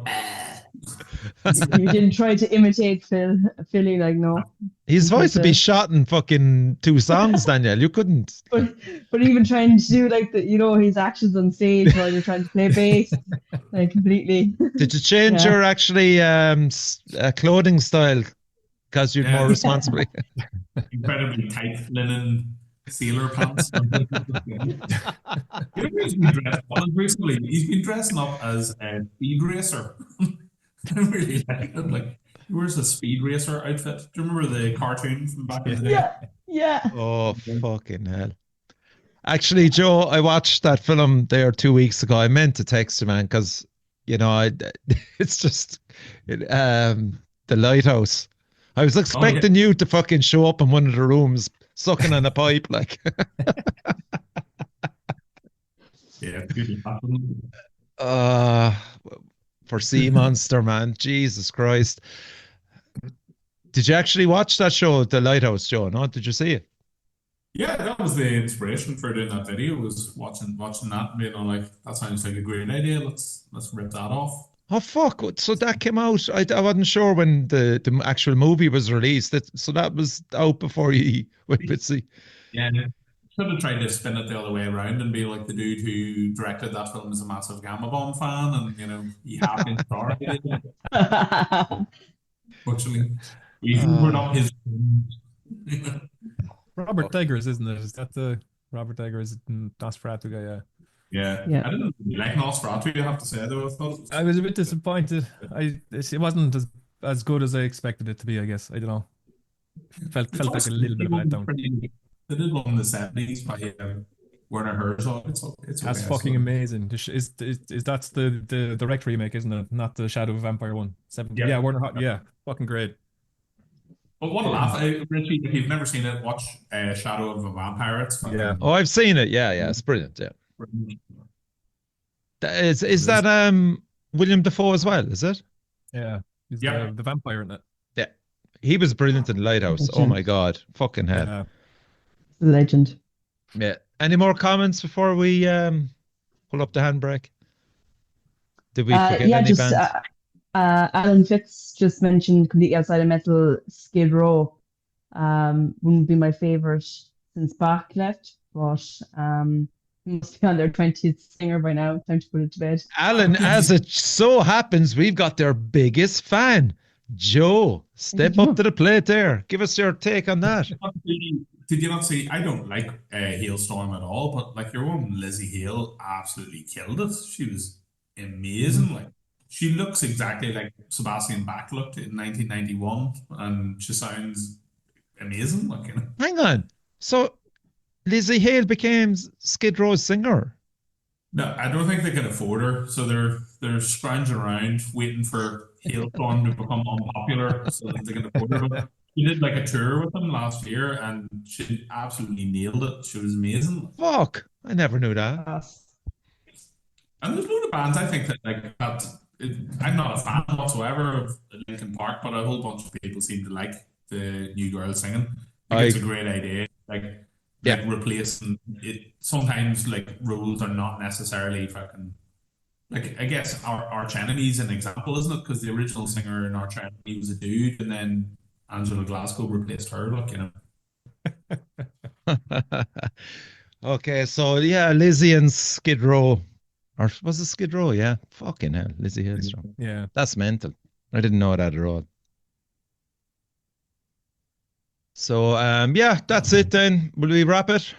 You didn't try to imitate Philly, like no. his voice would be Okay. shot in fucking 2 songs, Daniel. You couldn't. But even trying to do like his actions on stage while you're trying to play bass, like completely. Did you change Yeah. your actually clothing style because you're Yeah. more responsible. Incredibly tight linen sailor pants. You know who's been dressed up recently? He's been dressing up as a speed racer. I really like it. Like, he wears a speed racer outfit. Do you remember the cartoon from back in the day? Yeah, yeah. Oh, fucking hell. Actually, Joe, I watched that film there 2 weeks ago. I meant to text you, man, because, it's just The Lighthouse. I was expecting you to fucking show up in one of the rooms sucking on a pipe, like. Yeah, good happening. Uh, for Sea Monster, man. Jesus Christ. Did you actually watch that show, The Lighthouse, Joe? No? Did you see it? Yeah, that was the inspiration for doing that video. Was watching that and being like, that sounds like a great idea. Let's rip that off. Oh, fuck. So that came out. I wasn't sure when the actual movie was released. So that was out before you went to see. Yeah, should have tried to spin it the other way around and be like the dude who directed that film is a massive Gamma Bomb fan, and he had been started. Fortunately, we're not his. Robert Eggers, isn't it? Is that the Robert Eggers Nosferatu guy? Yeah. Yeah. I didn't really like Nosferatu, I have to say, though. I was a bit disappointed. It wasn't as good as I expected it to be, I guess. I don't know. Felt like a little bit of a letdown. They did one in the 70s by Werner Herzog. It's That's okay, fucking amazing. That's the direct remake, isn't it? Not the Shadow of a Vampire one. 70. Yeah. Yeah, yeah, fucking great. But what a laugh. Richie, if you've never seen it, watch Shadow of a Vampire. It's fucking Yeah. Oh, I've seen it. Yeah, it's brilliant. Yeah. brilliant. Is that William Dafoe as well? Is it? Yeah. He's Yeah. the vampire in it. Yeah. He was brilliant in The Lighthouse. Oh my God. Fucking hell. Yeah. Legend. Yeah. Any more comments before we pull up the handbrake? Did we forget Yeah, any just bands? Alan Fitz just mentioned Completely Outside of Metal, Skid Row. Wouldn't be my favorite since Bach left, but must be on their 20th singer by now. Time to put it to bed. Alan, as it so happens, we've got their biggest fan, Joe. Step up to the plate there. Give us your take on that. Did you not see? I don't like Hailstorm at all, but like your woman Lizzie Hale absolutely killed it. She was amazing. Like, she looks exactly like Sebastian Bach looked in 1991, and she sounds amazing. Like, Hang on. So Lizzie Hale became Skid Row's singer. No, I don't think they can afford her, so they're scrounging around waiting for Hailstorm to become unpopular so that they can afford her. But she did like a tour with them last year, and she absolutely nailed it. She was amazing. Fuck. I never knew that. And there's a load of bands I think that like that. I'm not a fan whatsoever of Linkin Park, but a whole bunch of people seem to like the new girl singing. I think it's a great idea. Like replacing it. Sometimes like roles are not necessarily fucking. Like, I guess Arch Enemy's an example, isn't it? Because the original singer in Arch Enemy was a dude, and then Angela Glasgow replaced her. Okay, so yeah, Lizzie and Skid Row. Or was it Skid Row? Yeah. Fucking hell. Lizzie Hailstorm. Yeah. That's mental. I didn't know that at all. So, yeah, that's it then. Will we wrap it?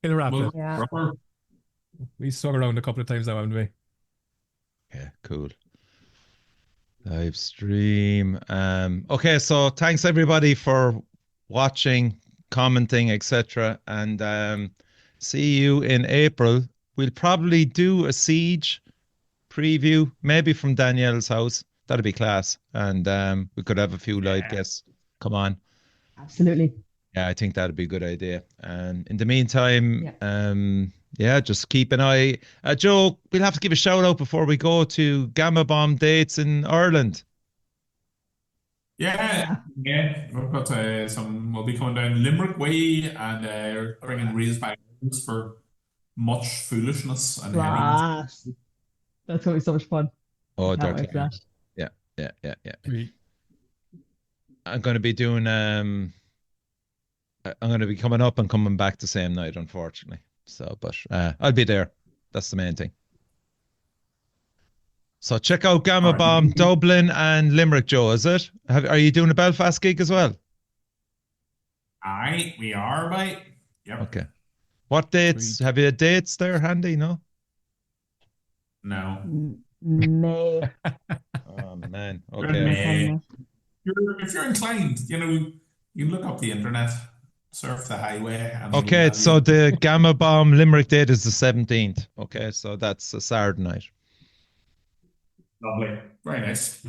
Gonna wrap it. Yeah. We swung around a couple of times now, haven't we? Yeah, cool. Live stream. Okay, so thanks everybody for watching, commenting, etc. And see you in April. We'll probably do a Siege preview, maybe from Danielle's house. That'd be class. And we could have a few live guests. Come on. Absolutely. Yeah, I think that'd be a good idea. And in the meantime, just keep an eye. Joe, we'll have to give a shout out before we go to Gamma Bomb dates in Ireland. Yeah. We've got we'll be coming down Limerick way and bringing raised bags for much foolishness and Class. That's going to be so much fun. Oh, Can't wait for that. Yeah. I'm going to be doing. I'm going to be coming up and coming back the same night, unfortunately. So, but I'll be there. That's the main thing. So check out Gamma Alright. Bomb, Dublin and Limerick, Joe, is it? Are you doing a Belfast gig as well? Aye, we are, mate. Yep. Okay. What dates? Sweet. Have you dates there handy? No? No. May. Oh, man. Good Okay. man. If you're inclined, you can look up the internet, surf the highway. And it'll Okay, tell so you. the Gamma Bomb Limerick date is the 17th. Okay, so that's a Saturday night. Lovely. Very nice.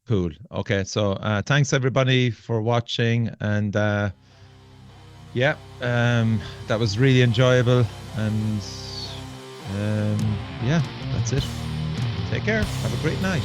Cool. Okay, so thanks everybody for watching, and yeah, that was really enjoyable, and yeah, that's it. Take care. Have a great night.